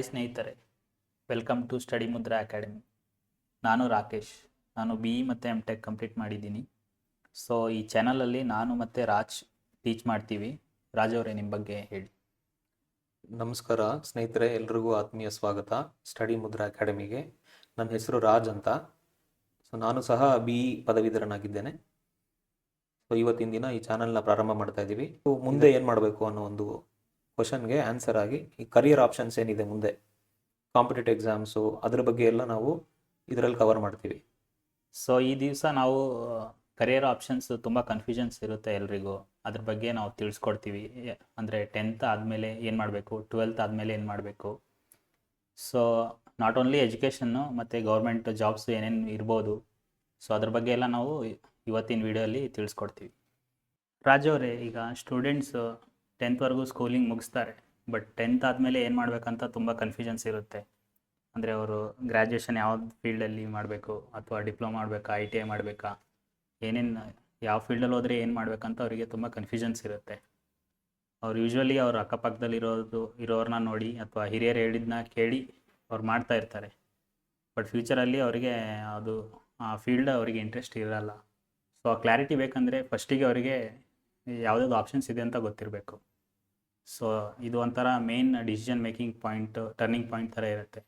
ಸ್ನೇಹಿತರೆ, welcome to study Mudra academy. ನಾನು ರಾಕೇಶ್. ನಾನು BE ಮತ್ತು MTech ಕಂಪ್ಲೀಟ್ ಮಾಡಿದ್ದೀನಿ. ಸೊ ಈ ಚಾನಲಲ್ಲಿ ನಾನು ಮತ್ತು ರಾಜ್ ಟೀಚ್ ಮಾಡ್ತೀವಿ. ರಾಜ್ ಅವರೇ, ನಿಮ್ಮ ಬಗ್ಗೆ ಹೇಳಿ. ನಮಸ್ಕಾರ ಸ್ನೇಹಿತರೆ, ಎಲ್ರಿಗೂ ಆತ್ಮೀಯ ಸ್ವಾಗತ ಸ್ಟಡಿ ಮುದ್ರಾ ಅಕಾಡೆಮಿಗೆ. ನನ್ನ ಹೆಸರು ರಾಜ್ ಅಂತ. ಸೊ ನಾನು ಸಹ BE ಪದವೀಧರನಾಗಿದ್ದೇನೆ. ಸೊ ಇವತ್ತಿನ ದಿನ ಈ ಚಾನಲ್ನ ಪ್ರಾರಂಭ ಮಾಡ್ತಾ ಇದ್ದೀವಿ. ಮುಂದೆ ಏನು ಮಾಡಬೇಕು ಅನ್ನೋ ಒಂದು ಕ್ವಶನ್ಗೆ ಆನ್ಸರ್ ಆಗಿ ಈ ಕರಿಯರ್ ಆಪ್ಷನ್ಸ್ ಏನಿದೆ ಮುಂದೆ, ಕಾಂಪಿಟೇಟಿವ್ ಎಕ್ಸಾಮ್ಸು, ಅದ್ರ ಬಗ್ಗೆ ಎಲ್ಲ ನಾವು ಇದರಲ್ಲಿ ಕವರ್ ಮಾಡ್ತೀವಿ. ಸೊ ಈ ದಿವಸ ನಾವು ಕರಿಯರ್ ಆಪ್ಷನ್ಸ್ ತುಂಬ ಕನ್ಫ್ಯೂಷನ್ಸ್ ಇರುತ್ತೆ ಎಲ್ರಿಗೂ. ಅದ್ರ ಬಗ್ಗೆ ನಾವು ತಿಳಿಸ್ಕೊಡ್ತೀವಿ. ಅಂದರೆ 10th ಆದಮೇಲೆ ಏನು ಮಾಡಬೇಕು, 12th ಆದಮೇಲೆ ಏನು ಮಾಡಬೇಕು. ಸೊ ನಾಟ್ ಓನ್ಲಿ ಎಜುಕೇಷನ್ನು ಮತ್ತು ಗೌರ್ಮೆಂಟ್ ಜಾಬ್ಸ್ ಏನೇನು ಇರ್ಬೋದು. ಸೊ ಅದ್ರ ಬಗ್ಗೆ ಎಲ್ಲ ನಾವು ಇವತ್ತಿನ ವಿಡಿಯೋಲಿ ತಿಳಿಸ್ಕೊಡ್ತೀವಿ. ರಾಜ್ ಅವರೇ, ಈಗ students 10th schooling ಮುಗಿಸ್ತಾರೆ, but 10th ಆದಮೇಲೆ ಏನು ಮಾಡಬೇಕಂತ ತುಂಬ ಕನ್ಫ್ಯೂಷನ್ಸ್ ಇರುತ್ತೆ. ಅಂದರೆ ಅವರು ಗ್ರ್ಯಾಜುಯೇಷನ್ ಯಾವ ಫೀಲ್ಡಲ್ಲಿ ಮಾಡಬೇಕು, ಅಥವಾ ಡಿಪ್ಲೊಮಾ ಮಾಡಬೇಕಾ, ITI ಮಾಡಬೇಕಾ, ಏನೇನು ಯಾವ ಫೀಲ್ಡಲ್ಲಿ ಹೋದರೆ ಏನು ಮಾಡಬೇಕಂತ ಅವರಿಗೆ ತುಂಬ ಕನ್ಫ್ಯೂಷನ್ಸ್ ಇರುತ್ತೆ. ಅವ್ರು ಯೂಶ್ವಲಿ ಅವ್ರ ಇರೋರನ್ನ ನೋಡಿ ಅಥವಾ ಹಿರಿಯರು ಹೇಳಿದ್ದನ್ನ ಕೇಳಿ ಅವ್ರು ಮಾಡ್ತಾ ಇರ್ತಾರೆ. ಬಟ್ ಫ್ಯೂಚರಲ್ಲಿ ಅವರಿಗೆ ಅದು ಆ ಫೀಲ್ಡ್ ಅವರಿಗೆ ಇಂಟ್ರೆಸ್ಟ್ ಇರಲ್ಲ. ಸೊ ಆ ಕ್ಲಾರಿಟಿ ಬೇಕಂದರೆ ಫಸ್ಟಿಗೆ ಅವರಿಗೆ ಯಾವುದಾದ್ರು ಆಪ್ಷನ್ಸ್ ಇದೆ ಅಂತ ಗೊತ್ತಿರಬೇಕು. ಸೊ ಇದು ಒಂಥರ main decision making point, turning point ಥರ ಇರುತ್ತೆ.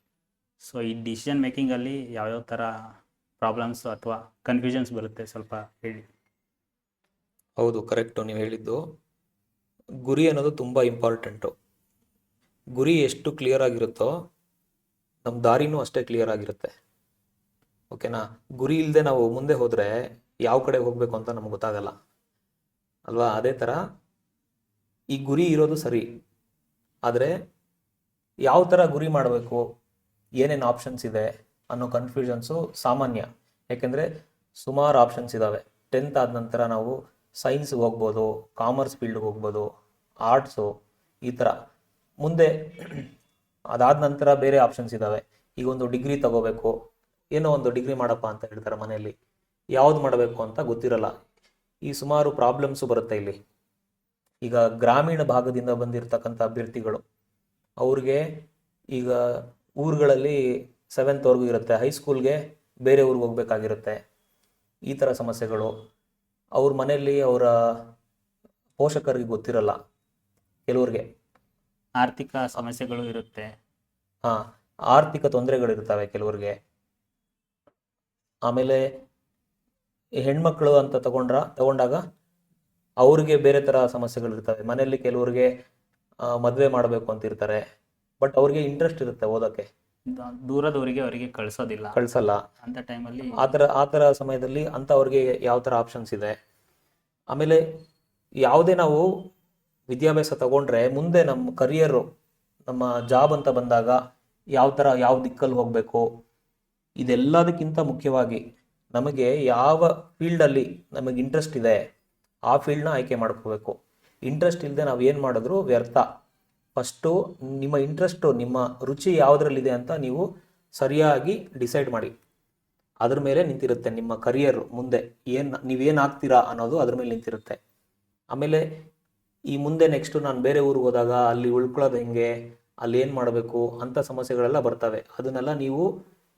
ಸೊ ಈ ಡಿಸಿಷನ್ ಮೇಕಿಂಗಲ್ಲಿ ಯಾವ್ಯಾವ ಥರ ಪ್ರಾಬ್ಲಮ್ಸ್ ಅಥವಾ ಕನ್ಫ್ಯೂಷನ್ಸ್ ಬರುತ್ತೆ, ಸ್ವಲ್ಪ ಹೇಳಿ. ಹೌದು, ಕರೆಕ್ಟು ನೀವು ಹೇಳಿದ್ದು. ಗುರಿ ಅನ್ನೋದು ತುಂಬ ಇಂಪಾರ್ಟೆಂಟು. ಗುರಿ ಎಷ್ಟು ಕ್ಲಿಯರ್ ಆಗಿರುತ್ತೋ ನಮ್ಮ ದಾರಿನೂ ಅಷ್ಟೇ ಕ್ಲಿಯರ್ ಆಗಿರುತ್ತೆ. ಓಕೆನಾ? ಗುರಿ ಇಲ್ಲದೆ ನಾವು ಮುಂದೆ ಹೋದರೆ ಯಾವ ಕಡೆ ಹೋಗಬೇಕು ಅಂತ ನಮ್ಗೆ ಗೊತ್ತಾಗಲ್ಲ ಅಲ್ವಾ? ಅದೇ ಥರ ಈ ಗುರಿ ಇರೋದು ಸರಿ, ಆದರೆ ಯಾವ ಥರ ಗುರಿ ಮಾಡಬೇಕು, ಏನೇನು ಆಪ್ಷನ್ಸ್ ಇದೆ ಅನ್ನೋ ಕನ್ಫ್ಯೂಷನ್ಸು ಸಾಮಾನ್ಯ. ಯಾಕೆಂದರೆ ಸುಮಾರು ಆಪ್ಷನ್ಸ್ ಇದ್ದಾವೆ. 10th ಆದ ನಂತರ ನಾವು ಸೈನ್ಸ್ಗೆ ಹೋಗ್ಬೋದು, ಕಾಮರ್ಸ್ ಫೀಲ್ಡ್ಗೆ ಹೋಗ್ಬೋದು, ಆರ್ಟ್ಸು, ಈ ಥರ. ಮುಂದೆ ಅದಾದ ನಂತರ ಬೇರೆ ಆಪ್ಷನ್ಸ್ ಇದ್ದಾವೆ. ಈಗ ಒಂದು ಡಿಗ್ರಿ ತಗೋಬೇಕು, ಏನೋ ಒಂದು ಡಿಗ್ರಿ ಮಾಡಪ್ಪ ಅಂತ ಹೇಳ್ತಾರೆ ಮನೆಯಲ್ಲಿ. ಯಾವ್ದು ಮಾಡಬೇಕು ಅಂತ ಗೊತ್ತಿರಲ್ಲ. ಈ ಸುಮಾರು ಪ್ರಾಬ್ಲಮ್ಸು ಬರುತ್ತೆ ಇಲ್ಲಿ. ಈಗ ಗ್ರಾಮೀಣ ಭಾಗದಿಂದ ಬಂದಿರತಕ್ಕಂಥ ಅಭ್ಯರ್ಥಿಗಳು, ಅವ್ರಿಗೆ ಈಗ ಊರುಗಳಲ್ಲಿ 7th ಇರುತ್ತೆ, ಹೈಸ್ಕೂಲ್ಗೆ ಬೇರೆ ಊರಿಗೆ ಹೋಗ್ಬೇಕಾಗಿರುತ್ತೆ. ಈ ಥರ ಸಮಸ್ಯೆಗಳು ಅವ್ರ ಮನೆಯಲ್ಲಿ ಅವರ ಪೋಷಕರಿಗೆ ಗೊತ್ತಿರಲ್ಲ. ಕೆಲವ್ರಿಗೆ ಆರ್ಥಿಕ ಸಮಸ್ಯೆಗಳು ಇರುತ್ತೆ. ಆರ್ಥಿಕ ತೊಂದರೆಗಳಿರ್ತವೆ ಕೆಲವ್ರಿಗೆ. ಆಮೇಲೆ ಹೆಣ್ಮಕ್ಳು ಅಂತ ತಗೊಂಡಾಗ ಅವ್ರಿಗೆ ಬೇರೆ ಥರ ಸಮಸ್ಯೆಗಳಿರ್ತವೆ. ಮನೆಯಲ್ಲಿ ಕೆಲವ್ರಿಗೆ ಮದುವೆ ಮಾಡಬೇಕು ಅಂತಿರ್ತಾರೆ, ಬಟ್ ಅವ್ರಿಗೆ ಇಂಟ್ರೆಸ್ಟ್ ಇರುತ್ತೆ ಓದೋಕ್ಕೆ, ದೂರದವರಿಗೆ ಅವರಿಗೆ ಕಳಿಸಲ್ಲ ಅಂತ ಟೈಮಲ್ಲಿ. ಆ ಥರ ಸಮಯದಲ್ಲಿ ಅಂಥವ್ರಿಗೆ ಯಾವ ಥರ ಆಪ್ಷನ್ಸ್ ಇದೆ. ಆಮೇಲೆ ಯಾವುದೇ ನಾವು ವಿದ್ಯಾಭ್ಯಾಸ ತಗೊಂಡ್ರೆ ಮುಂದೆ ನಮ್ಮ ಕರಿಯರು, ನಮ್ಮ ಜಾಬ್ ಅಂತ ಬಂದಾಗ ಯಾವ ದಿಕ್ಕಲ್ಲಿ ಹೋಗಬೇಕು, ಇದೆಲ್ಲದಕ್ಕಿಂತ ಮುಖ್ಯವಾಗಿ ನಮಗೆ ಯಾವ ಫೀಲ್ಡಲ್ಲಿ ನಮಗೆ ಇಂಟ್ರೆಸ್ಟ್ ಇದೆ ಆ ಫೀಲ್ಡ್ನ ಆಯ್ಕೆ ಮಾಡ್ಕೋಬೇಕು. ಇಂಟ್ರೆಸ್ಟ್ ಇಲ್ಲದೆ ನಾವು ಏನು ಮಾಡಿದ್ರು ವ್ಯರ್ಥ. ಫಸ್ಟು ನಿಮ್ಮ ಇಂಟ್ರೆಸ್ಟು, ನಿಮ್ಮ ರುಚಿ ಯಾವುದ್ರಲ್ಲಿದೆ ಅಂತ ನೀವು ಸರಿಯಾಗಿ ಡಿಸೈಡ್ ಮಾಡಿ. ಅದ್ರ ಮೇಲೆ ನಿಂತಿರುತ್ತೆ ನಿಮ್ಮ ಕರಿಯರು. ಮುಂದೆ ನೀವೇನು ಆಗ್ತೀರಾ ಅನ್ನೋದು ಅದ್ರ ಮೇಲೆ ನಿಂತಿರುತ್ತೆ. ಆಮೇಲೆ ಈ ಮುಂದೆ ನೆಕ್ಸ್ಟು ನಾನು ಬೇರೆ ಊರಿಗೆ ಹೋದಾಗ ಅಲ್ಲಿ ಉಳ್ಕೊಳ್ಳೋದು ಹೆಂಗೆ, ಅಲ್ಲಿ ಏನು ಮಾಡಬೇಕು ಅಂಥ ಸಮಸ್ಯೆಗಳೆಲ್ಲ ಬರ್ತವೆ. ಅದನ್ನೆಲ್ಲ ನೀವು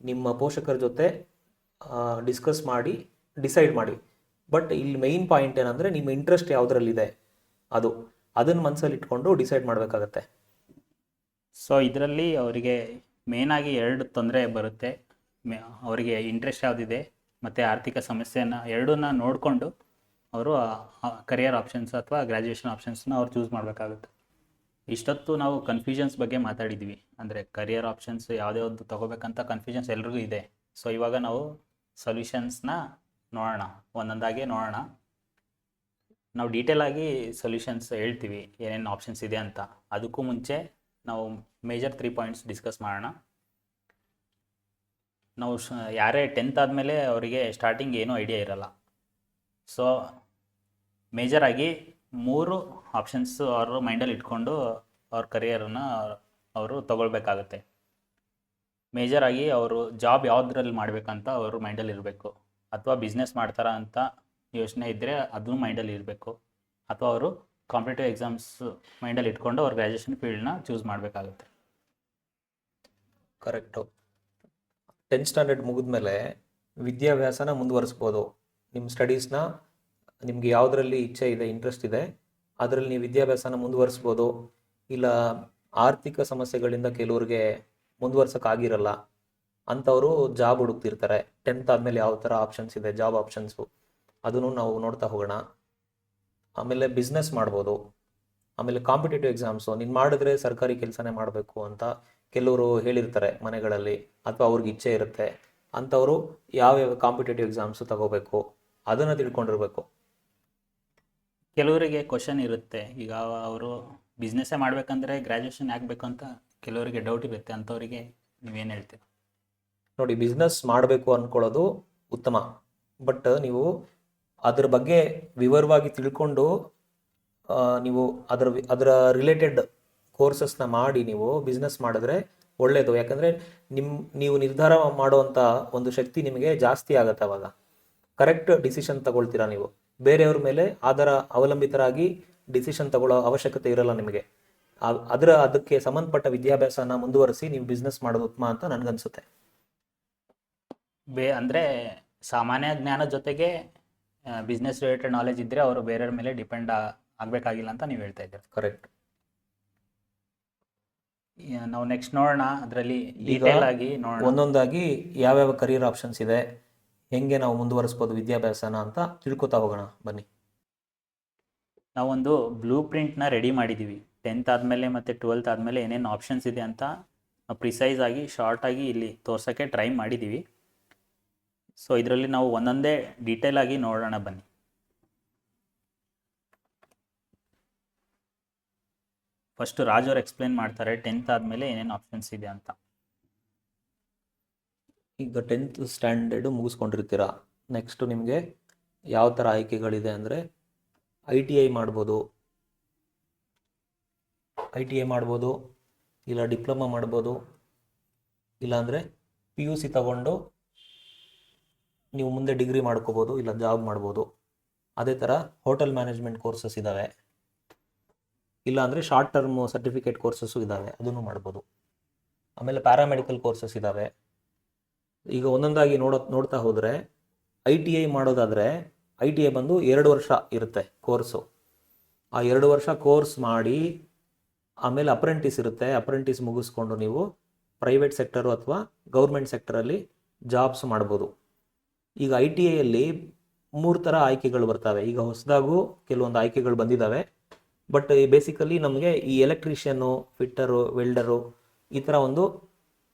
ನಿಮ್ಮ ಪೋಷಕರ ಜೊತೆ ಡಿಸ್ಕಸ್ ಮಾಡಿ ಡಿಸೈಡ್ ಮಾಡಿ. ಬಟ್ ಇಲ್ಲಿ ಮೈನ್ ಪಾಯಿಂಟ್ ಏನಂದರೆ ನಿಮ್ಮ ಇಂಟ್ರೆಸ್ಟ್ ಯಾವುದ್ರಲ್ಲಿದೆ ಅದನ್ನು ಮನಸ್ಸಲ್ಲಿ ಇಟ್ಕೊಂಡು ಡಿಸೈಡ್ ಮಾಡಬೇಕಾಗತ್ತೆ. ಸೊ ಇದರಲ್ಲಿ ಅವರಿಗೆ ಮೇನಾಗಿ 2 ತೊಂದರೆ ಬರುತ್ತೆ. ಅವರಿಗೆ ಇಂಟ್ರೆಸ್ಟ್ ಯಾವುದಿದೆ ಮತ್ತು ಆರ್ಥಿಕ ಸಮಸ್ಯೆಯನ್ನು ಎರಡನ್ನ ನೋಡಿಕೊಂಡು ಅವರು ಕರಿಯರ್ ಆಪ್ಷನ್ಸ್ ಅಥವಾ ಗ್ರ್ಯಾಜುಯೇಷನ್ ಆಪ್ಷನ್ಸ್ನ ಅವ್ರು ಚೂಸ್ ಮಾಡಬೇಕಾಗುತ್ತೆ. ಇಷ್ಟೊತ್ತು ನಾವು ಕನ್ಫ್ಯೂಷನ್ಸ್ ಬಗ್ಗೆ ಮಾತಾಡಿದ್ವಿ. ಅಂದರೆ ಕರಿಯರ್ ಆಪ್ಷನ್ಸ್ ಯಾವುದ್ಯಾವುದು ತೊಗೋಬೇಕಂತ ಕನ್ಫ್ಯೂಷನ್ಸ್ ಎಲ್ರಿಗೂ ಇದೆ. ಸೊ ಇವಾಗ ನಾವು ಸೊಲ್ಯೂಷನ್ಸ್ನ ನೋಡೋಣ, ಒಂದೊಂದಾಗಿ ನೋಡೋಣ. ನಾವು ಡೀಟೇಲಾಗಿ ಸೊಲ್ಯೂಷನ್ಸ್ ಹೇಳ್ತೀವಿ, ಏನೇನು ಆಪ್ಷನ್ಸ್ ಇದೆ ಅಂತ. ಅದಕ್ಕೂ ಮುಂಚೆ ನಾವು ಮೇಜರ್ 3 ಪಾಯಿಂಟ್ಸ್ ಡಿಸ್ಕಸ್ ಮಾಡೋಣ. ನಾವು ಯಾರೇ 10th ಆದಮೇಲೆ ಅವರಿಗೆ ಸ್ಟಾರ್ಟಿಂಗ್ ಏನೂ ಐಡಿಯಾ ಇರಲ್ಲ. ಸೊ ಮೇಜರಾಗಿ 3 ಆಪ್ಷನ್ಸ್ ಅವರು ಮೈಂಡಲ್ಲಿ ಇಟ್ಕೊಂಡು ಅವ್ರ ಕರಿಯರನ್ನು ಅವರು ತಗೊಳ್ಬೇಕಾಗುತ್ತೆ. ಮೇಜರಾಗಿ ಅವರು ಜಾಬ್ ಯಾವುದ್ರಲ್ಲಿ ಮಾಡಬೇಕಂತ ಅವರು ಮೈಂಡಲ್ಲಿ ಇರಬೇಕು, ಅಥವಾ ಬಿಸ್ನೆಸ್ ಮಾಡ್ತಾರಾ ಅಂತ ಯೋಚನೆ ಇದ್ದರೆ ಅದನ್ನು ಮೈಂಡಲ್ಲಿ ಇರಬೇಕು, ಅಥವಾ ಅವರು ಕಾಂಪಿಟೇಟಿವ್ ಎಕ್ಸಾಮ್ಸ್ ಮೈಂಡಲ್ಲಿ ಇಟ್ಕೊಂಡು ಅವ್ರ ಗ್ರ್ಯಾಜುಯೇಷನ್ ಫೀಲ್ಡ್ನ ಚೂಸ್ ಮಾಡಬೇಕಾಗುತ್ತೆ. ಕರೆಕ್ಟು. 10th ಸ್ಟ್ಯಾಂಡರ್ಡ್ ಮುಗಿದ್ಮೇಲೆ ವಿದ್ಯಾಭ್ಯಾಸನ ಮುಂದುವರಿಸ್ಬೋದು. ನಿಮ್ಮ ಸ್ಟಡೀಸ್ನ ನಿಮಗೆ ಯಾವುದರಲ್ಲಿ ಇಚ್ಛೆ ಇದೆ, ಇಂಟ್ರೆಸ್ಟ್ ಇದೆ, ಅದರಲ್ಲಿ ನೀವು ವಿದ್ಯಾಭ್ಯಾಸನ ಮುಂದುವರಿಸ್ಬೋದು. ಇಲ್ಲ ಆರ್ಥಿಕ ಸಮಸ್ಯೆಗಳಿಂದ ಕೆಲವ್ರಿಗೆ ಮುಂದುವರ್ಸೋಕ್ಕಾಗಿರಲ್ಲ, ಅಂಥವರು ಜಾಬ್ ಹುಡುಕ್ತಿರ್ತಾರೆ. 10th ಆದಮೇಲೆ ಯಾವ ಥರ ಆಪ್ಷನ್ಸ್ ಇದೆ, ಜಾಬ್ ಆಪ್ಷನ್ಸು, ಅದನ್ನು ನಾವು ನೋಡ್ತಾ ಹೋಗೋಣ. ಆಮೇಲೆ ಬಿಸ್ನೆಸ್ ಮಾಡ್ಬೋದು. ಆಮೇಲೆ ಕಾಂಪಿಟೇಟಿವ್ ಎಕ್ಸಾಮ್ಸು ನೀನು ಮಾಡಿದ್ರೆ ಸರ್ಕಾರಿ ಕೆಲಸನೇ ಮಾಡಬೇಕು ಅಂತ ಕೆಲವರು ಹೇಳಿರ್ತಾರೆ ಮನೆಗಳಲ್ಲಿ, ಅಥವಾ ಅವ್ರಿಗೆ ಇಚ್ಛೆ ಇರುತ್ತೆ. ಅಂಥವರು ಯಾವ್ಯಾವ ಕಾಂಪಿಟೇಟಿವ್ ಎಕ್ಸಾಮ್ಸು ತಗೋಬೇಕು ಅದನ್ನು ತಿಳ್ಕೊಂಡಿರ್ಬೇಕು. ಕೆಲವರಿಗೆ ಕ್ವಶನ್ ಇರುತ್ತೆ, ಈಗ ಅವರು ಬಿಸ್ನೆಸ್ಸೇ ಮಾಡ್ಬೇಕಂದ್ರೆ ಗ್ರ್ಯಾಜುಯೇಷನ್ ಆಗಬೇಕು ಅಂತ ಕೆಲವರಿಗೆ ಡೌಟ್ ಇರುತ್ತೆ. ಅಂಥವರಿಗೆ ನೀವೇನು ಹೇಳ್ತೀರಾ? ನೋಡಿ, ಬಿಸ್ನೆಸ್ ಮಾಡಬೇಕು ಅಂದ್ಕೊಳ್ಳೋದು ಉತ್ತಮ, ಬಟ್ ನೀವು ಅದ್ರ ಬಗ್ಗೆ ವಿವರವಾಗಿ ತಿಳ್ಕೊಂಡು ನೀವು ಅದರ ರಿಲೇಟೆಡ್ ಕೋರ್ಸಸ್ನ ಮಾಡಿ ನೀವು ಬಿಸ್ನೆಸ್ ಮಾಡಿದ್ರೆ ಒಳ್ಳೆಯದು. ಯಾಕಂದರೆ ನೀವು ನಿರ್ಧಾರ ಮಾಡುವಂಥ ಒಂದು ಶಕ್ತಿ ನಿಮಗೆ ಜಾಸ್ತಿ ಆಗುತ್ತೆ. ಅವಾಗ ಕರೆಕ್ಟ್ ಡಿಸಿಷನ್ ತಗೊಳ್ತೀರಾ ನೀವು. ಬೇರೆಯವ್ರ ಮೇಲೆ ಅವಲಂಬಿತರಾಗಿ ಡಿಸಿಷನ್ ತಗೊಳ್ಳೋ ಅವಶ್ಯಕತೆ ಇರಲ್ಲ ನಿಮಗೆ. ಅದಕ್ಕೆ ಸಂಬಂಧಪಟ್ಟ ವಿದ್ಯಾಭ್ಯಾಸನ ಮುಂದುವರಿಸಿ ನೀವು ಬಿಸ್ನೆಸ್ ಮಾಡೋದು ಉತ್ತಮ ಅಂತ ನನಗನ್ಸುತ್ತೆ. ಅಂದರೆ ಸಾಮಾನ್ಯ ಜ್ಞಾನದ ಜೊತೆಗೆ ಬಿಸ್ನೆಸ್ ರಿಲೇಟೆಡ್ ನಾಲೆಜ್ ಇದ್ದರೆ ಅವರು ಬೇರೆಯವ್ರ ಮೇಲೆ ಡಿಪೆಂಡ್ ಆಗಬೇಕಾಗಿಲ್ಲ ಅಂತ ನೀವು ಹೇಳ್ತಾ ಇದ್ದೀರಾ. ಕರೆಕ್ಟ್. ನಾವು ನೆಕ್ಸ್ಟ್ ನೋಡೋಣ, ಅದರಲ್ಲಿ ಈಗ ಡೀಟೇಲ್ ಆಗಿ ನೋಡೋಣ. ಒಂದೊಂದಾಗಿ ಯಾವ್ಯಾವ ಕರಿಯರ್ ಆಪ್ಷನ್ಸ್ ಇದೆ, ಹೆಂಗೆ ನಾವು ಮುಂದುವರಿಸ್ಬೋದು ವಿದ್ಯಾಭ್ಯಾಸನ ಅಂತ ತಿಳ್ಕೊತಾ ಹೋಗೋಣ ಬನ್ನಿ. ನಾವೊಂದು ಬ್ಲೂ ಪ್ರಿಂಟ್ನ ರೆಡಿ ಮಾಡಿದ್ದೀವಿ. 10th ಆದಮೇಲೆ ಮತ್ತು 12th ಆದಮೇಲೆ ಏನೇನು ಆಪ್ಷನ್ಸ್ ಇದೆ ಅಂತ ಪ್ರಿಸೈಸ್ ಆಗಿ ಶಾರ್ಟಾಗಿ ಇಲ್ಲಿ ತೋರ್ಸೋಕ್ಕೆ ಟ್ರೈ ಮಾಡಿದ್ದೀವಿ. ಸೊ ಇದರಲ್ಲಿ ನಾವು ಒಂದೊಂದೇ ಡೀಟೇಲ್ ಆಗಿ ನೋಡೋಣ ಬನ್ನಿ. ಫಸ್ಟ್ ರಾಜ್ ಅವ್ರು ಎಕ್ಸ್ಪ್ಲೇನ್ ಮಾಡ್ತಾರೆ 10th ಆದಮೇಲೆ ಏನೇನು ಆಪ್ಷನ್ಸ್ ಇದೆ ಅಂತ. ಈಗ 10th ಸ್ಟ್ಯಾಂಡರ್ಡು ಮುಗಿಸ್ಕೊಂಡಿರ್ತೀರ. ನೆಕ್ಸ್ಟು ನಿಮಗೆ ಯಾವ ಥರ ಆಯ್ಕೆಗಳಿದೆ ಅಂದರೆ ITI ಮಾಡ್ಬೋದು, ಇಲ್ಲ ಡಿಪ್ಲೊಮಾ ಮಾಡ್ಬೋದು, ಇಲ್ಲಾಂದರೆ PUC ತಗೊಂಡು ನೀವು ಮುಂದೆ ಡಿಗ್ರಿ ಮಾಡ್ಕೋಬೋದು, ಇಲ್ಲ ಜಾಬ್ ಮಾಡ್ಬೋದು. ಅದೇ ಥರ ಹೋಟೆಲ್ ಮ್ಯಾನೇಜ್ಮೆಂಟ್ ಕೋರ್ಸಸ್ ಇದ್ದಾವೆ, ಇಲ್ಲಾಂದರೆ ಶಾರ್ಟ್ ಟರ್ಮ್ ಸರ್ಟಿಫಿಕೇಟ್ ಕೋರ್ಸಸ್ಸು ಇದ್ದಾವೆ, ಅದನ್ನು ಮಾಡ್ಬೋದು. ಆಮೇಲೆ ಪ್ಯಾರಾಮೆಡಿಕಲ್ ಕೋರ್ಸಸ್ ಇದ್ದಾವೆ. ಈಗ ಒಂದೊಂದಾಗಿ ನೋಡ್ತಾ ಹೋದರೆ ITI ಮಾಡೋದಾದರೆ ITI ಬಂದು 2 ವರ್ಷ ಇರುತ್ತೆ ಕೋರ್ಸು. ಆ 2 ವರ್ಷ ಕೋರ್ಸ್ ಮಾಡಿ ಆಮೇಲೆ ಅಪ್ರೆಂಟಿಸ್ ಇರುತ್ತೆ. ಅಪ್ರೆಂಟಿಸ್ ಮುಗಿಸ್ಕೊಂಡು ನೀವು ಪ್ರೈವೇಟ್ ಸೆಕ್ಟರು ಅಥವಾ ಗೌರ್ಮೆಂಟ್ ಸೆಕ್ಟರಲ್ಲಿ ಜಾಬ್ಸ್ ಮಾಡ್ಬೋದು. ಈಗ ITIಯಲ್ಲಿ 3 ಥರ ಆಯ್ಕೆಗಳು ಬರ್ತವೆ. ಈಗ ಹೊಸದಾಗೂ ಕೆಲವೊಂದು ಆಯ್ಕೆಗಳು ಬಂದಿದ್ದಾವೆ. ಬಟ್ ಬೇಸಿಕಲಿ ನಮಗೆ ಈ ಎಲೆಕ್ಟ್ರಿಷಿಯನ್ನು, ಫಿಟ್ಟರು, ವೆಲ್ಡರು ಈ ಥರ ಒಂದು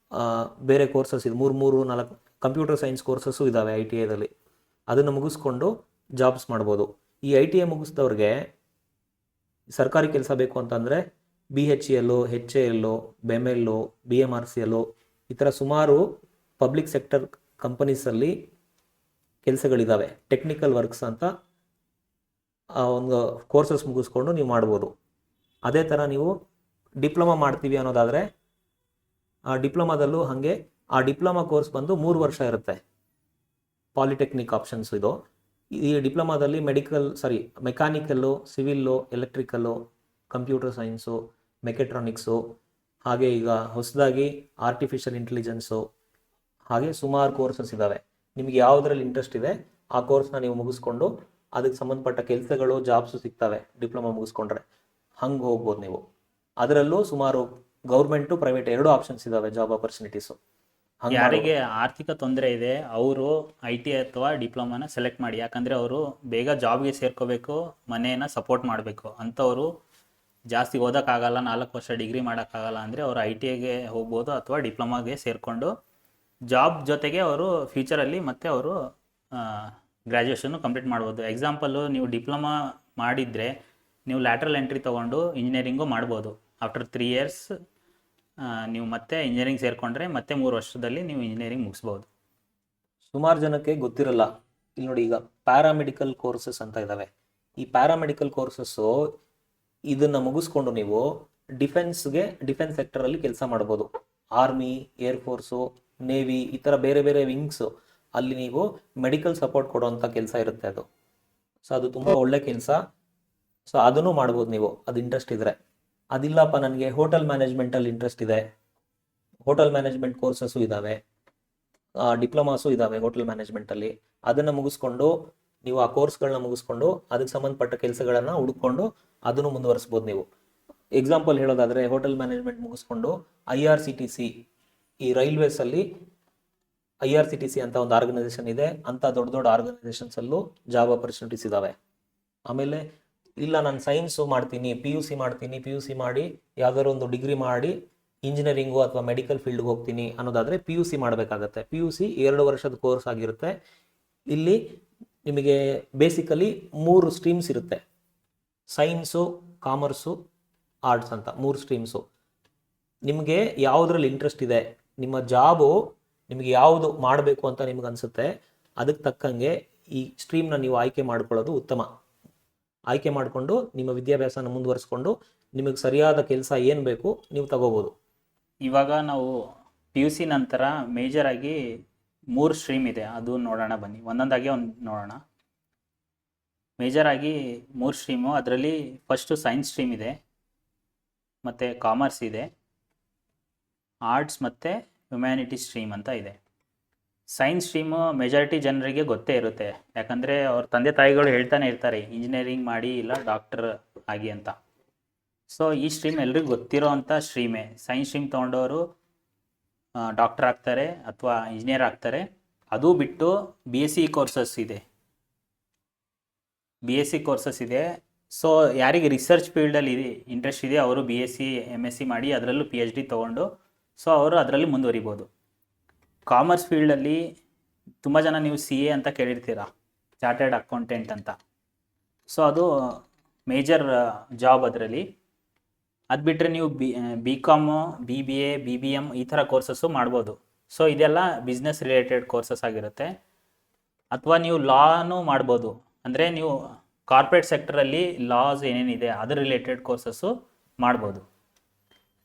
ಬೇರೆ ಕೋರ್ಸಸ್ ಇದೆ. 3-4 ಕಂಪ್ಯೂಟರ್ ಸೈನ್ಸ್ ಕೋರ್ಸಸ್ಸು ಇದ್ದಾವೆ ITIದಲ್ಲಿ. ಅದನ್ನು ಮುಗಿಸ್ಕೊಂಡು ಜಾಬ್ಸ್ ಮಾಡ್ಬೋದು. ಈ ITI ಮುಗಿಸಿದವ್ರಿಗೆ ಸರ್ಕಾರಿ ಕೆಲಸ ಬೇಕು ಅಂತಂದರೆ BHEL, HAL, BEMEL, BMRCL ಈ ಥರ ಸುಮಾರು ಪಬ್ಲಿಕ್ ಸೆಕ್ಟರ್ ಕಂಪನೀಸಲ್ಲಿ ಕೆಲಸಗಳಿದ್ದಾವೆ. ಟೆಕ್ನಿಕಲ್ ವರ್ಕ್ಸ್ ಅಂತ ಒಂದು ಕೋರ್ಸಸ್ ಮುಗಿಸ್ಕೊಂಡು ನೀವು ಮಾಡ್ಬೋದು. ಅದೇ ಥರ ನೀವು ಡಿಪ್ಲೊಮಾ ಮಾಡ್ತೀವಿ ಅನ್ನೋದಾದರೆ ಆ ಡಿಪ್ಲೊಮಾದಲ್ಲೂ ಹಾಗೆ ಆ ಡಿಪ್ಲೊಮಾ ಕೋರ್ಸ್ ಬಂದು 3 ವರ್ಷ ಇರುತ್ತೆ. ಪಾಲಿಟೆಕ್ನಿಕ್ ಆಪ್ಷನ್ಸ್ ಇದು. ಈ ಡಿಪ್ಲೊಮಾದಲ್ಲಿ mechanical, civil, electrical, computer science, mechatronics, ಹಾಗೆ ಈಗ ಹೊಸದಾಗಿ ಆರ್ಟಿಫಿಷಿಯಲ್ ಇಂಟೆಲಿಜೆನ್ಸು, ಹಾಗೆ ಸುಮಾರು ಕೋರ್ಸಸ್ ಇದ್ದಾವೆ. ನಿಮಗೆ ಯಾವುದರಲ್ಲಿ ಇಂಟ್ರೆಸ್ಟ್ ಇದೆ ಆ ಕೋರ್ಸ್ನ ನೀವು ಮುಗಿಸ್ಕೊಂಡು ಅದಕ್ಕೆ ಸಂಬಂಧಪಟ್ಟ ಕೆಲಸಗಳು, ಜಾಬ್ಸು ಸಿಗ್ತವೆ ಡಿಪ್ಲೊಮಾ ಮುಗಿಸ್ಕೊಂಡ್ರೆ. ಹಂಗೆ ಹೋಗ್ಬೋದು ನೀವು. ಅದರಲ್ಲೂ ಸುಮಾರು ಗೌರ್ಮೆಂಟು, ಪ್ರೈವೇಟ್ 2 ಆಪ್ಷನ್ಸ್ ಇದ್ದಾವೆ ಜಾಬ್ ಆಪರ್ಚುನಿಟೀಸು. ಯಾರಿಗೆ ಆರ್ಥಿಕ ತೊಂದರೆ ಇದೆ ಅವರು ITI ಅಥವಾ ಡಿಪ್ಲೊಮಾನ ಸೆಲೆಕ್ಟ್ ಮಾಡಿ. ಯಾಕಂದರೆ ಅವರು ಬೇಗ ಜಾಬ್ಗೆ ಸೇರ್ಕೋಬೇಕು, ಮನೆಯನ್ನು ಸಪೋರ್ಟ್ ಮಾಡಬೇಕು. ಅಂಥವರು ಜಾಸ್ತಿ ಓದೋಕ್ಕಾಗಲ್ಲ, 4 ವರ್ಷ ಡಿಗ್ರಿ ಮಾಡೋಕ್ಕಾಗಲ್ಲ ಅಂದರೆ ಅವರು ITIಗೆ ಹೋಗ್ಬೋದು ಅಥವಾ ಡಿಪ್ಲೊಮಾಗೆ ಸೇರಿಕೊಂಡು ಜಾಬ್ ಜೊತೆಗೆ ಅವರು ಫ್ಯೂಚರಲ್ಲಿ ಮತ್ತೆ ಅವರು ಗ್ರ್ಯಾಜುಯೇಷನ್ನು ಕಂಪ್ಲೀಟ್ ಮಾಡ್ಬೋದು. ಎಕ್ಸಾಂಪಲ್ಲು, ನೀವು ಡಿಪ್ಲೊಮಾ ಮಾಡಿದರೆ ನೀವು ಲ್ಯಾಟ್ರಲ್ ಎಂಟ್ರಿ ತೊಗೊಂಡು ಇಂಜಿನಿಯರಿಂಗು ಮಾಡ್ಬೋದು. ಆಫ್ಟರ್ 3 ಇಯರ್ಸ್ ನೀವು ಮತ್ತೆ ಇಂಜಿನಿಯರಿಂಗ್ ಸೇರಿಕೊಂಡ್ರೆ ಮತ್ತೆ 3 ವರ್ಷದಲ್ಲಿ ನೀವು ಇಂಜಿನಿಯರಿಂಗ್ ಮುಗಿಸ್ಬೋದು. ಸುಮಾರು ಜನಕ್ಕೆ ಗೊತ್ತಿರಲ್ಲ. ಇಲ್ಲಿ ನೋಡಿ, ಈಗ ಪ್ಯಾರಾಮೆಡಿಕಲ್ ಕೋರ್ಸಸ್ ಅಂತ ಇದ್ದಾವೆ. ಈ ಪ್ಯಾರಾಮೆಡಿಕಲ್ ಕೋರ್ಸಸ್ಸು ಇದನ್ನು ಮುಗಿಸ್ಕೊಂಡು ನೀವು ಡಿಫೆನ್ಸ್ ಸೆಕ್ಟರಲ್ಲಿ ಕೆಲಸ ಮಾಡ್ಬೋದು. ಆರ್ಮಿ, ಏರ್ಫೋರ್ಸು, ನೇವಿ ಈ ಥರ ಬೇರೆ ಬೇರೆ ವಿಂಗ್ಸು ಅಲ್ಲಿ ನೀವು ಮೆಡಿಕಲ್ ಸಪೋರ್ಟ್ ಕೊಡೋವಂಥ ಕೆಲಸ ಇರುತ್ತೆ ಅದು. ಸೊ ಅದು ತುಂಬ ಒಳ್ಳೆ ಕೆಲಸ. ಸೊ ಅದನ್ನು ಮಾಡ್ಬೋದು ನೀವು, ಅದು ಇಂಟ್ರೆಸ್ಟ್ ಇದ್ದರೆ. ಅದಿಲ್ಲಪ್ಪ ನನಗೆ ಹೋಟೆಲ್ ಮ್ಯಾನೇಜ್ಮೆಂಟಲ್ಲಿ ಇಂಟ್ರೆಸ್ಟ್ ಇದೆ, ಹೋಟೆಲ್ ಮ್ಯಾನೇಜ್ಮೆಂಟ್ ಕೋರ್ಸಸ್ಸು ಇದ್ದಾವೆ, ಡಿಪ್ಲೊಮಾಸು ಇದ್ದಾವೆ ಹೋಟೆಲ್ ಮ್ಯಾನೇಜ್ಮೆಂಟಲ್ಲಿ. ಅದನ್ನು ಮುಗಿಸ್ಕೊಂಡು ನೀವು ಆ ಕೋರ್ಸ್ಗಳನ್ನ ಮುಗಿಸ್ಕೊಂಡು ಅದಕ್ಕೆ ಸಂಬಂಧಪಟ್ಟ ಕೆಲಸಗಳನ್ನು ಹುಡುಕೊಂಡು ಅದನ್ನು ಮುಂದುವರಿಸ್ಬೋದು ನೀವು. ಎಕ್ಸಾಂಪಲ್ ಹೇಳೋದಾದರೆ ಹೋಟೆಲ್ ಮ್ಯಾನೇಜ್ಮೆಂಟ್ ಮುಗಿಸ್ಕೊಂಡು IRCTC, ಈ ರೈಲ್ವೇಸಲ್ಲಿ IRCTC ಅಂತ ಒಂದು ಆರ್ಗನೈಸೇಷನ್ ಇದೆ, ಅಂಥ ದೊಡ್ಡ ದೊಡ್ಡ ಆರ್ಗನೈಸೇಷನ್ಸಲ್ಲೂ ಜಾಬ್ ಆಪರ್ಚುನಿಟೀಸ್ ಇದ್ದಾವೆ. ಆಮೇಲೆ ಇಲ್ಲ ನಾನು ಸೈನ್ಸು ಮಾಡ್ತೀನಿ, PUC ಮಾಡ್ತೀನಿ, PUC ಮಾಡಿ ಯಾವುದಾದ್ರು ಒಂದು ಡಿಗ್ರಿ ಮಾಡಿ ಇಂಜಿನಿಯರಿಂಗು ಅಥವಾ ಮೆಡಿಕಲ್ ಫೀಲ್ಡ್ಗೆ ಹೋಗ್ತೀನಿ ಅನ್ನೋದಾದರೆ PUC ಮಾಡಬೇಕಾಗತ್ತೆ. PUC 2 ವರ್ಷದ ಕೋರ್ಸ್ ಆಗಿರುತ್ತೆ. ಇಲ್ಲಿ ನಿಮಗೆ ಬೇಸಿಕಲಿ 3 ಸ್ಟ್ರೀಮ್ಸ್ ಇರುತ್ತೆ, ಸೈನ್ಸು, ಕಾಮರ್ಸು, ಆರ್ಟ್ಸ್ ಅಂತ 3 ಸ್ಟ್ರೀಮ್ಸು. ನಿಮಗೆ ಯಾವುದ್ರಲ್ಲಿ ಇಂಟ್ರೆಸ್ಟ್ ಇದೆ, ನಿಮ್ಮ ಜಾಬು ನಿಮಗೆ ಯಾವುದು ಮಾಡಬೇಕು ಅಂತ ನಿಮ್ಗೆ ಅನಿಸುತ್ತೆ, ಅದಕ್ಕೆ ತಕ್ಕಂಗೆ ಈ ಸ್ಟ್ರೀಮ್ನ ನೀವು ಆಯ್ಕೆ ಮಾಡ್ಕೊಳ್ಳೋದು ಉತ್ತಮ. ಆಯ್ಕೆ ಮಾಡಿಕೊಂಡು ನಿಮ್ಮ ವಿದ್ಯಾಭ್ಯಾಸನ ಮುಂದುವರಿಸ್ಕೊಂಡು ನಿಮಗೆ ಸರಿಯಾದ ಕೆಲಸ ಏನು ಬೇಕು ನೀವು ತಗೋಬೋದು. ಇವಾಗ ನಾವು PUC ನಂತರ ಮೇಜರ್ ಆಗಿ 3 ಸ್ಟ್ರೀಮ್ ಇದೆ, ಅದು ನೋಡೋಣ ಬನ್ನಿ, ಒಂದೊಂದಾಗಿ ಒಂದು ನೋಡೋಣ. ಮೇಜರ್ ಆಗಿ 3 ಸ್ಟ್ರೀಮು, ಅದರಲ್ಲಿ ಫಸ್ಟು ಸೈನ್ಸ್ ಸ್ಟ್ರೀಮ್ ಇದೆ, ಮತ್ತು ಕಾಮರ್ಸ್ ಇದೆ, ಆರ್ಟ್ಸ್ ಮತ್ತು ಹ್ಯುಮ್ಯಾನಿಟೀಸ್ ಸ್ಟ್ರೀಮ್ ಅಂತ ಇದೆ. ಸೈನ್ಸ್ ಸ್ಟ್ರೀಮು ಮೆಜಾರಿಟಿ ಜನರಿಗೆ ಗೊತ್ತೇ ಇರುತ್ತೆ, ಯಾಕಂದರೆ ಅವ್ರ ತಂದೆ ತಾಯಿಗಳು ಹೇಳ್ತಾನೆ ಇರ್ತಾರೆ ಇಂಜಿನಿಯರಿಂಗ್ ಮಾಡಿ ಇಲ್ಲ ಡಾಕ್ಟರ್ ಆಗಿ ಅಂತ. ಸೊ ಈ ಸ್ಟ್ರೀಮ್ ಎಲ್ರಿಗೂ ಗೊತ್ತಿರೋ ಅಂಥ ಸ್ಟ್ರೀಮೇ. ಸೈನ್ಸ್ ಸ್ಟ್ರೀಮ್ ತೊಗೊಂಡವರು ಡಾಕ್ಟರ್ ಆಗ್ತಾರೆ ಅಥವಾ ಇಂಜಿನಿಯರ್ ಆಗ್ತಾರೆ. ಅದು ಬಿಟ್ಟು BSc ಕೋರ್ಸಸ್ ಇದೆ, BSc ಕೋರ್ಸಸ್ ಇದೆ. ಸೊ ಯಾರಿಗೆ ರಿಸರ್ಚ್ ಫೀಲ್ಡಲ್ಲಿ ಇಂಟ್ರೆಸ್ಟ್ ಇದೆ ಅವರು BSc MSc ಮಾಡಿ ಅದರಲ್ಲೂ PhD ತೊಗೊಂಡು ಸೊ ಅವರು ಅದರಲ್ಲಿ ಮುಂದುವರಿಬೋದು. ಕಾಮರ್ಸ್ ಫೀಲ್ಡಲ್ಲಿ ತುಂಬ ಜನ ನೀವು CA ಅಂತ ಕೇಳಿರ್ತೀರ, ಚಾರ್ಟರ್ಡ್ ಅಕೌಂಟೆಂಟ್ ಅಂತ. ಸೊ ಅದು ಮೇಜರ್ ಜಾಬ್ ಅದರಲ್ಲಿ. ಅದು ಬಿಟ್ಟರೆ ನೀವು BCom, BBA, BBM ಈ ಥರ ಕೋರ್ಸಸ್ಸು ಮಾಡ್ಬೋದು. ಸೊ ಇದೆಲ್ಲ ಬಿಸ್ನೆಸ್ ರಿಲೇಟೆಡ್ ಕೋರ್ಸಸ್ ಆಗಿರುತ್ತೆ. ಅಥವಾ ನೀವು ಲಾನೂ ಮಾಡ್ಬೋದು, ಅಂದರೆ ನೀವು ಕಾರ್ಪೊರೇಟ್ ಸೆಕ್ಟರಲ್ಲಿ ಲಾಸ್ ಏನೇನಿದೆ ಅದ್ರ ರಿಲೇಟೆಡ್ ಕೋರ್ಸಸ್ಸು ಮಾಡ್ಬೋದು.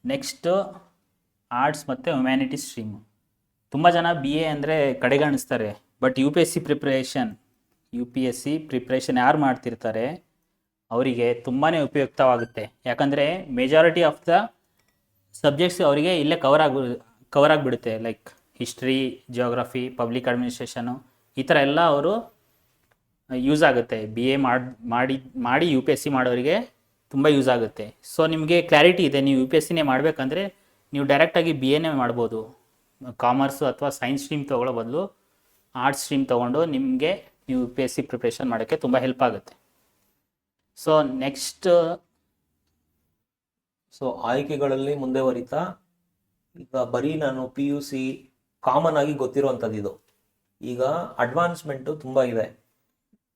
ನೆಕ್ಸ್ಟ್ ಆರ್ಟ್ಸ್ ಮತ್ತು ಹ್ಯುಮ್ಯಾನಿಟೀಸ್ ಸ್ಟ್ರೀಮು. ತುಂಬ ಜನ BA ಅಂದರೆ ಕಡೆಗಣಿಸ್ತಾರೆ, ಬಟ್ UPSC ಪ್ರಿಪ್ರೇಷನ್ ಯಾರು ಮಾಡ್ತಿರ್ತಾರೆ ಅವರಿಗೆ ತುಂಬಾ ಉಪಯುಕ್ತವಾಗುತ್ತೆ. ಯಾಕಂದರೆ ಮೆಜಾರಿಟಿ ಆಫ್ ದ ಸಬ್ಜೆಕ್ಟ್ಸ್ ಅವರಿಗೆ ಇಲ್ಲೇ ಕವರ್ ಆಗಿಬಿಡುತ್ತೆ. Like history, geography, public administration ಈ ಥರ ಎಲ್ಲ ಅವರು ಯೂಸ್ ಆಗುತ್ತೆ. BA ಮಾಡಿ UPSC ಮಾಡೋರಿಗೆ ತುಂಬ ಯೂಸ್ ಆಗುತ್ತೆ. ಸೊ ನಿಮಗೆ ಕ್ಲಾರಿಟಿ ಇದೆ, ನೀವು UPSCನೇ ಮಾಡಬೇಕಂದ್ರೆ ನೀವು ಡೈರೆಕ್ಟಾಗಿ BAನೇ ಮಾಡ್ಬೋದು. ಕಾಮರ್ಸು ಅಥವಾ ಸೈನ್ಸ್ ಸ್ಟ್ರೀಮ್ ತೊಗೊಳ್ಳೋ ಬದಲು ಆರ್ಟ್ಸ್ ಸ್ಟ್ರೀಮ್ ತೊಗೊಂಡು ನಿಮಗೆ ನೀವು UPSC ಪ್ರಿಪ್ರೇಷನ್ ಮಾಡೋಕ್ಕೆ ತುಂಬ ಹೆಲ್ಪ್ ಆಗುತ್ತೆ. ಸೊ ನೆಕ್ಸ್ಟ್ ಆಯ್ಕೆಗಳಲ್ಲಿ ಮುಂದೆ ಈಗ ಬರೀ ನಾನು PUC ಕಾಮನ್ ಆಗಿ ಗೊತ್ತಿರುವಂಥದ್ದು ಇದು. ಈಗ ಅಡ್ವಾನ್ಸ್ಮೆಂಟು ತುಂಬ ಇದೆ,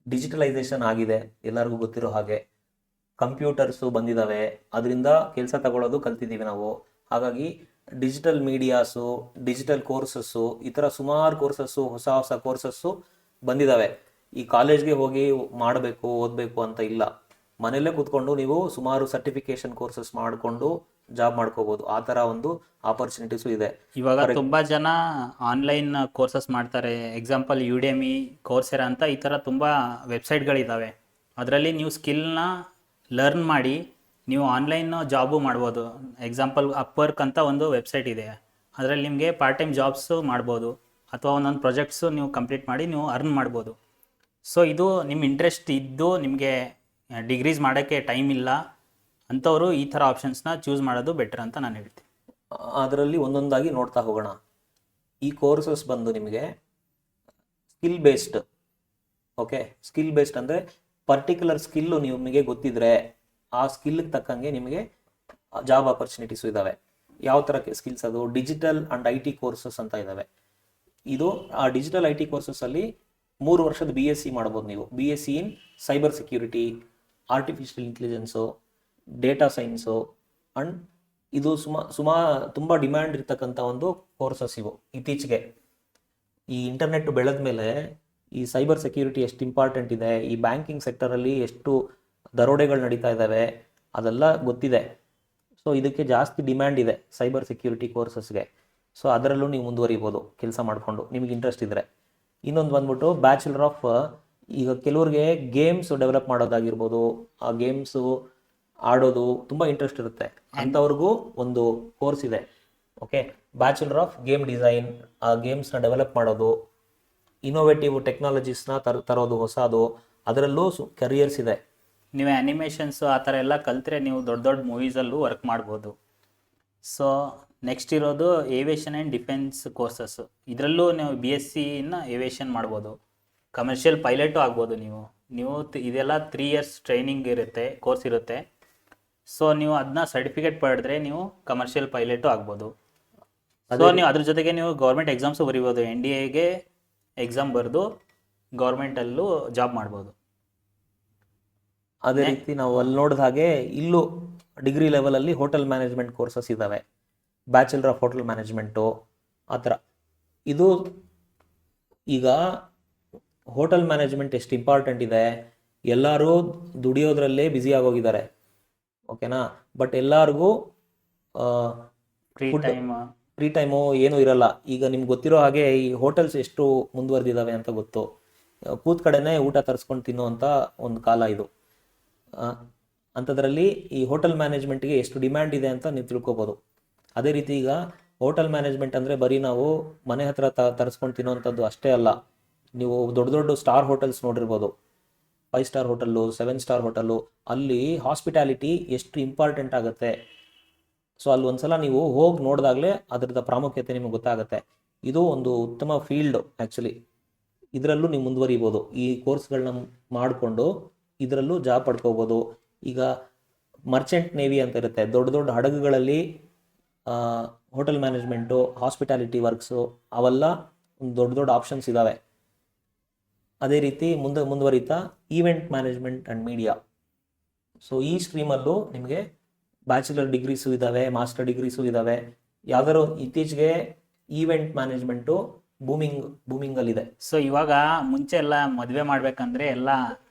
ಡಿಜಿಟಲೈಸೇಷನ್ ಆಗಿದೆ, ಎಲ್ಲರಿಗೂ ಗೊತ್ತಿರೋ ಹಾಗೆ ಕಂಪ್ಯೂಟರ್ಸು ಬಂದಿದ್ದಾವೆ, ಅದರಿಂದ ಕೆಲಸ ತಗೊಳ್ಳೋದು ಕಲ್ತಿದ್ದೀವಿ ನಾವು. ಹಾಗಾಗಿ ಡಿಜಿಟಲ್ ಮೀಡಿಯಾಸು, ಡಿಜಿಟಲ್ ಕೋರ್ಸಸ್ಸು, ಈ ಥರ ಸುಮಾರು ಕೋರ್ಸಸ್ಸು, ಹೊಸ ಕೋರ್ಸಸ್ಸು ಬಂದಿದ್ದಾವೆ. ಈ ಕಾಲೇಜ್ಗೆ ಹೋಗಿ ಮಾಡಬೇಕು, ಓದಬೇಕು ಅಂತ ಇಲ್ಲ, ಮನೆಯಲ್ಲೇ ಕೂತ್ಕೊಂಡು ನೀವು ಸುಮಾರು ಸರ್ಟಿಫಿಕೇಶನ್ ಕೋರ್ಸಸ್ ಮಾಡಿಕೊಂಡು ಜಾಬ್ ಮಾಡ್ಕೋಬೋದು. ಆ ಥರ ಒಂದು ಆಪರ್ಚುನಿಟೀಸು ಇದೆ. ಇವಾಗ ತುಂಬ ಜನ ಆನ್ಲೈನ್ ಕೋರ್ಸಸ್ ಮಾಡ್ತಾರೆ. ಎಕ್ಸಾಂಪಲ್ ಯುಡೆಮಿ, ಕೋರ್ಸೆರಾ ಅಂತ ಈ ಥರ ತುಂಬ ವೆಬ್ಸೈಟ್ಗಳಿದ್ದಾವೆ. ಅದರಲ್ಲಿ ನೀವು ಸ್ಕಿಲ್ನ ಲರ್ನ್ ಮಾಡಿ ನೀವು ಆನ್ಲೈನ್ ಜಾಬು ಮಾಡ್ಬೋದು. ಎಕ್ಸಾಂಪಲ್ ಅಪ್ವರ್ಕ್ ಅಂತ ಒಂದು ವೆಬ್ಸೈಟ್ ಇದೆ, ಅದರಲ್ಲಿ ನಿಮಗೆ ಪಾರ್ಟ್ ಟೈಮ್ ಜಾಬ್ಸು ಮಾಡ್ಬೋದು ಅಥವಾ ಒಂದೊಂದು ಪ್ರಾಜೆಕ್ಟ್ಸು ನೀವು ಕಂಪ್ಲೀಟ್ ಮಾಡಿ ನೀವು ಅರ್ನ್ ಮಾಡ್ಬೋದು. ಸೊ ಇದು ನಿಮ್ಮ ಇಂಟ್ರೆಸ್ಟ್ ಇದ್ದು ನಿಮಗೆ ಡಿಗ್ರೀಸ್ ಮಾಡೋಕ್ಕೆ ಟೈಮ್ ಇಲ್ಲ ಅಂಥವರು ಈ ಥರ ಆಪ್ಷನ್ಸ್ನ ಚೂಸ್ ಮಾಡೋದು ಬೆಟರ್ ಅಂತ ನಾನು ಹೇಳ್ತೀನಿ. ಅದರಲ್ಲಿ ಒಂದೊಂದಾಗಿ ನೋಡ್ತಾ ಹೋಗೋಣ. ಈ ಕೋರ್ಸಸ್ ಬಂದು ನಿಮಗೆ skill based. Okay, skill based ಅಂದರೆ ಪರ್ಟಿಕ್ಯುಲರ್ ಸ್ಕಿಲ್ಲು ನಿಮಗೆ ಗೊತ್ತಿದ್ರೆ ಆ ಸ್ಕಿಲ್ಗೆ ತಕ್ಕಂಗೆ ನಿಮಗೆ ಜಾಬ್ ಆಪರ್ಚುನಿಟೀಸು ಇದ್ದಾವೆ. ಯಾವ ಥರ ಸ್ಕಿಲ್ಸ್ ಅದು? ಡಿಜಿಟಲ್ ಆ್ಯಂಡ್ IT ಕೋರ್ಸಸ್ ಅಂತ ಇದ್ದಾವೆ. ಇದು ಆ ಡಿಜಿಟಲ್ IT ಕೋರ್ಸಸ್ಸಲ್ಲಿ 3 ವರ್ಷದ BSc ಮಾಡ್ಬೋದು ನೀವು. BSc in cyber security, artificial intelligence, data science, and ಇದು ತುಂಬ ಡಿಮ್ಯಾಂಡ್ ಇರ್ತಕ್ಕಂಥ ಒಂದು ಕೋರ್ಸಸ್ ಇವು. ಇತ್ತೀಚೆಗೆ ಈ ಇಂಟರ್ನೆಟ್ ಬೆಳೆದ ಮೇಲೆ ಈ ಸೈಬರ್ ಸೆಕ್ಯೂರಿಟಿ ಎಷ್ಟು ಇಂಪಾರ್ಟೆಂಟ್ ಇದೆ, ಈ ಬ್ಯಾಂಕಿಂಗ್ ಸೆಕ್ಟರಲ್ಲಿ ಎಷ್ಟು ದರೋಡೆಗಳು ನಡೀತಾ ಇದ್ದಾವೆ ಅದೆಲ್ಲ ಗೊತ್ತಿದೆ. ಸೊ ಇದಕ್ಕೆ ಜಾಸ್ತಿ ಡಿಮ್ಯಾಂಡ್ ಇದೆ ಸೈಬರ್ ಸೆಕ್ಯೂರಿಟಿ ಕೋರ್ಸಸ್ಗೆ. ಸೊ ಅದರಲ್ಲೂ ನೀವು ಮುಂದುವರಿಬೋದು ಕೆಲಸ ಮಾಡಿಕೊಂಡು ನಿಮಗೆ ಇಂಟ್ರೆಸ್ಟ್ ಇದ್ದರೆ. ಇನ್ನೊಂದು ಬಂದ್ಬಿಟ್ಟು ಬ್ಯಾಚುಲರ್ ಆಫ್, ಈಗ ಕೆಲವ್ರಿಗೆ ಗೇಮ್ಸ್ ಡೆವಲಪ್ ಮಾಡೋದಾಗಿರ್ಬೋದು, ಆ ಗೇಮ್ಸು ಆಡೋದು ತುಂಬ ಇಂಟ್ರೆಸ್ಟ್ ಇರುತ್ತೆ ಅಂಥವ್ರಿಗೂ ಒಂದು ಕೋರ್ಸ್ ಇದೆ. Okay, bachelor of game design, ಆ ಗೇಮ್ಸ್ನ ಡೆವಲಪ್ ಮಾಡೋದು, ಇನೋವೇಟಿವ್ ಟೆಕ್ನಾಲಜೀಸ್ನ ತರೋದು ಹೊಸದು, ಅದರಲ್ಲೂ ಕರಿಯರ್ಸ್ ಇದೆ. ನೀವು ಆ್ಯನಿಮೇಷನ್ಸು ಆ ಥರ ಎಲ್ಲ ಕಲಿತ್ರೆ ನೀವು ದೊಡ್ಡ ದೊಡ್ಡ ಮೂವೀಸಲ್ಲೂ ವರ್ಕ್ ಮಾಡ್ಬೋದು. ಸೊ ನೆಕ್ಸ್ಟ್ ಇರೋದು ಏವಿಯೇಷನ್ ಆ್ಯಂಡ್ ಡಿಫೆನ್ಸ್ ಕೋರ್ಸಸ್ಸು. ಇದರಲ್ಲೂ ನೀವು BSc ಏವಿಯೇಷನ್ ಮಾಡ್ಬೋದು, ಕಮರ್ಷಿಯಲ್ ಪೈಲಟು ಆಗ್ಬೋದು. ಇದೆಲ್ಲ 3 years ಟ್ರೈನಿಂಗ್ ಇರುತ್ತೆ, ಕೋರ್ಸ್ ಇರುತ್ತೆ. ಸೊ ನೀವು ಅದನ್ನ ಸರ್ಟಿಫಿಕೇಟ್ ಪಡೆದ್ರೆ ನೀವು ಕಮರ್ಷಿಯಲ್ ಪೈಲಟು ಆಗ್ಬೋದು. ಸೊ ನೀವು ಅದ್ರ ಜೊತೆಗೆ ನೀವು ಗೌರ್ಮೆಂಟ್ ಎಕ್ಸಾಮ್ಸು ಬರಿಬೋದು. NDAಗೆ ಎಕ್ಸಾಮ್ ಬರೆದು ಗೌರ್ಮೆಂಟಲ್ಲೂ ಜಾಬ್ ಮಾಡ್ಬೋದು. ಅದೇ ರೀತಿ ನಾವು ಅಲ್ಲಿ ನೋಡಿದ ಹಾಗೆ ಇಲ್ಲೂ ಡಿಗ್ರಿ ಲೆವೆಲಲ್ಲಿ ಹೋಟೆಲ್ ಮ್ಯಾನೇಜ್ಮೆಂಟ್ ಕೋರ್ಸಸ್ ಇದ್ದಾವೆ, ಬ್ಯಾಚುಲರ್ ಆಫ್ ಹೋಟೆಲ್ ಮ್ಯಾನೇಜ್ಮೆಂಟು ಆ ಥರ. ಇದು ಈಗ ಹೋಟೆಲ್ ಮ್ಯಾನೇಜ್ಮೆಂಟ್ ಎಷ್ಟು ಇಂಪಾರ್ಟೆಂಟ್ ಇದೆ, ಎಲ್ಲರೂ ದುಡಿಯೋದ್ರಲ್ಲೇ ಬ್ಯುಸಿ ಆಗೋಗಿದ್ದಾರೆ, ಓಕೆನಾ. ಬಟ್ ಎಲ್ಲರಿಗೂ ಫ್ರೀ ಟೈಮು ಏನೂ ಇರಲ್ಲ. ಈಗ ನಿಮ್ಗೆ ಗೊತ್ತಿರೋ ಹಾಗೆ ಈ ಹೋಟೆಲ್ಸ್ ಎಷ್ಟು ಮುಂದುವರೆದಿದ್ದಾವೆ ಅಂತ ಗೊತ್ತು. ಕೂತ್ ಕಡೆನೇ ಊಟ ತರಿಸ್ಕೊಂಡು ತಿನ್ನುವಂಥ ಒಂದು ಕಾಲ ಇದು. ಅಂಥದ್ರಲ್ಲಿ ಈ ಹೋಟೆಲ್ ಮ್ಯಾನೇಜ್ಮೆಂಟ್ಗೆ ಎಷ್ಟು ಡಿಮ್ಯಾಂಡ್ ಇದೆ ಅಂತ ನೀವು ತಿಳ್ಕೊಬೋದು. ಅದೇ ರೀತಿ ಈಗ ಹೋಟೆಲ್ ಮ್ಯಾನೇಜ್ಮೆಂಟ್ ಅಂದರೆ ಬರೀ ನಾವು ಮನೆ ಹತ್ರ ತರಿಸ್ಕೊಂಡು ತಿನ್ನೋವಂಥದ್ದು ಅಷ್ಟೇ ಅಲ್ಲ. ನೀವು ದೊಡ್ಡ ದೊಡ್ಡ ಸ್ಟಾರ್ ಹೋಟೆಲ್ಸ್ ನೋಡಿರ್ಬೋದು, 5 ಸ್ಟಾರ್ ಹೋಟೆಲ್ಲು, 7 ಸ್ಟಾರ್ ಹೋಟೆಲ್ಲು, ಅಲ್ಲಿ ಹಾಸ್ಪಿಟಾಲಿಟಿ ಎಷ್ಟು ಇಂಪಾರ್ಟೆಂಟ್ ಆಗುತ್ತೆ. ಸೊ ಅಲ್ಲಿ ಒಂದ್ಸಲ ನೀವು ಹೋಗಿ ನೋಡಿದಾಗಲೇ ಅದರದ ಪ್ರಾಮುಖ್ಯತೆ ನಿಮಗೆ ಗೊತ್ತಾಗುತ್ತೆ. ಇದು ಒಂದು ಉತ್ತಮ ಫೀಲ್ಡ್ ಆ್ಯಕ್ಚುಲಿ. ಇದರಲ್ಲೂ ನೀವು ಮುಂದುವರಿಬೋದು. ಈ ಕೋರ್ಸ್ಗಳನ್ನ ಮಾಡಿಕೊಂಡು ಇದರಲ್ಲೂ ಜಾಬ್ ಪಡ್ಕೋಬೋದು. ಈಗ ಮರ್ಚೆಂಟ್ ನೇವಿ ಅಂತ ಇರುತ್ತೆ, ದೊಡ್ಡ ದೊಡ್ಡ ಹಡಗುಗಳಲ್ಲಿ ಹೋಟೆಲ್ ಮ್ಯಾನೇಜ್ಮೆಂಟು, ಹಾಸ್ಪಿಟಾಲಿಟಿ ವರ್ಕ್ಸು, ಅವೆಲ್ಲ ಒಂದು ದೊಡ್ಡ ದೊಡ್ಡ ಆಪ್ಷನ್ಸ್ ಇದ್ದಾವೆ. ಅದೇ ರೀತಿ ಮುಂದುವರಿತಾ event management and media. So ಈ ಸ್ಟ್ರೀಮಲ್ಲೂ ನಿಮಗೆ ಬ್ಯಾಚುಲರ್ ಡಿಗ್ರೀಸು ಇದ್ದಾವೆ, ಮಾಸ್ಟರ್ ಡಿಗ್ರೀಸು ಇದ್ದಾವೆ. ಯಾವ್ದಾದ್ರು ಇತ್ತೀಚೆಗೆ ಈವೆಂಟ್ ಮ್ಯಾನೇಜ್ಮೆಂಟು ಬೂಮಿಂಗಲ್ಲಿದೆ. ಸೊ ಇವಾಗ ಮುಂಚೆ ಎಲ್ಲ ಮದುವೆ ಮಾಡ್ಬೇಕಂದ್ರೆ ಎಲ್ಲ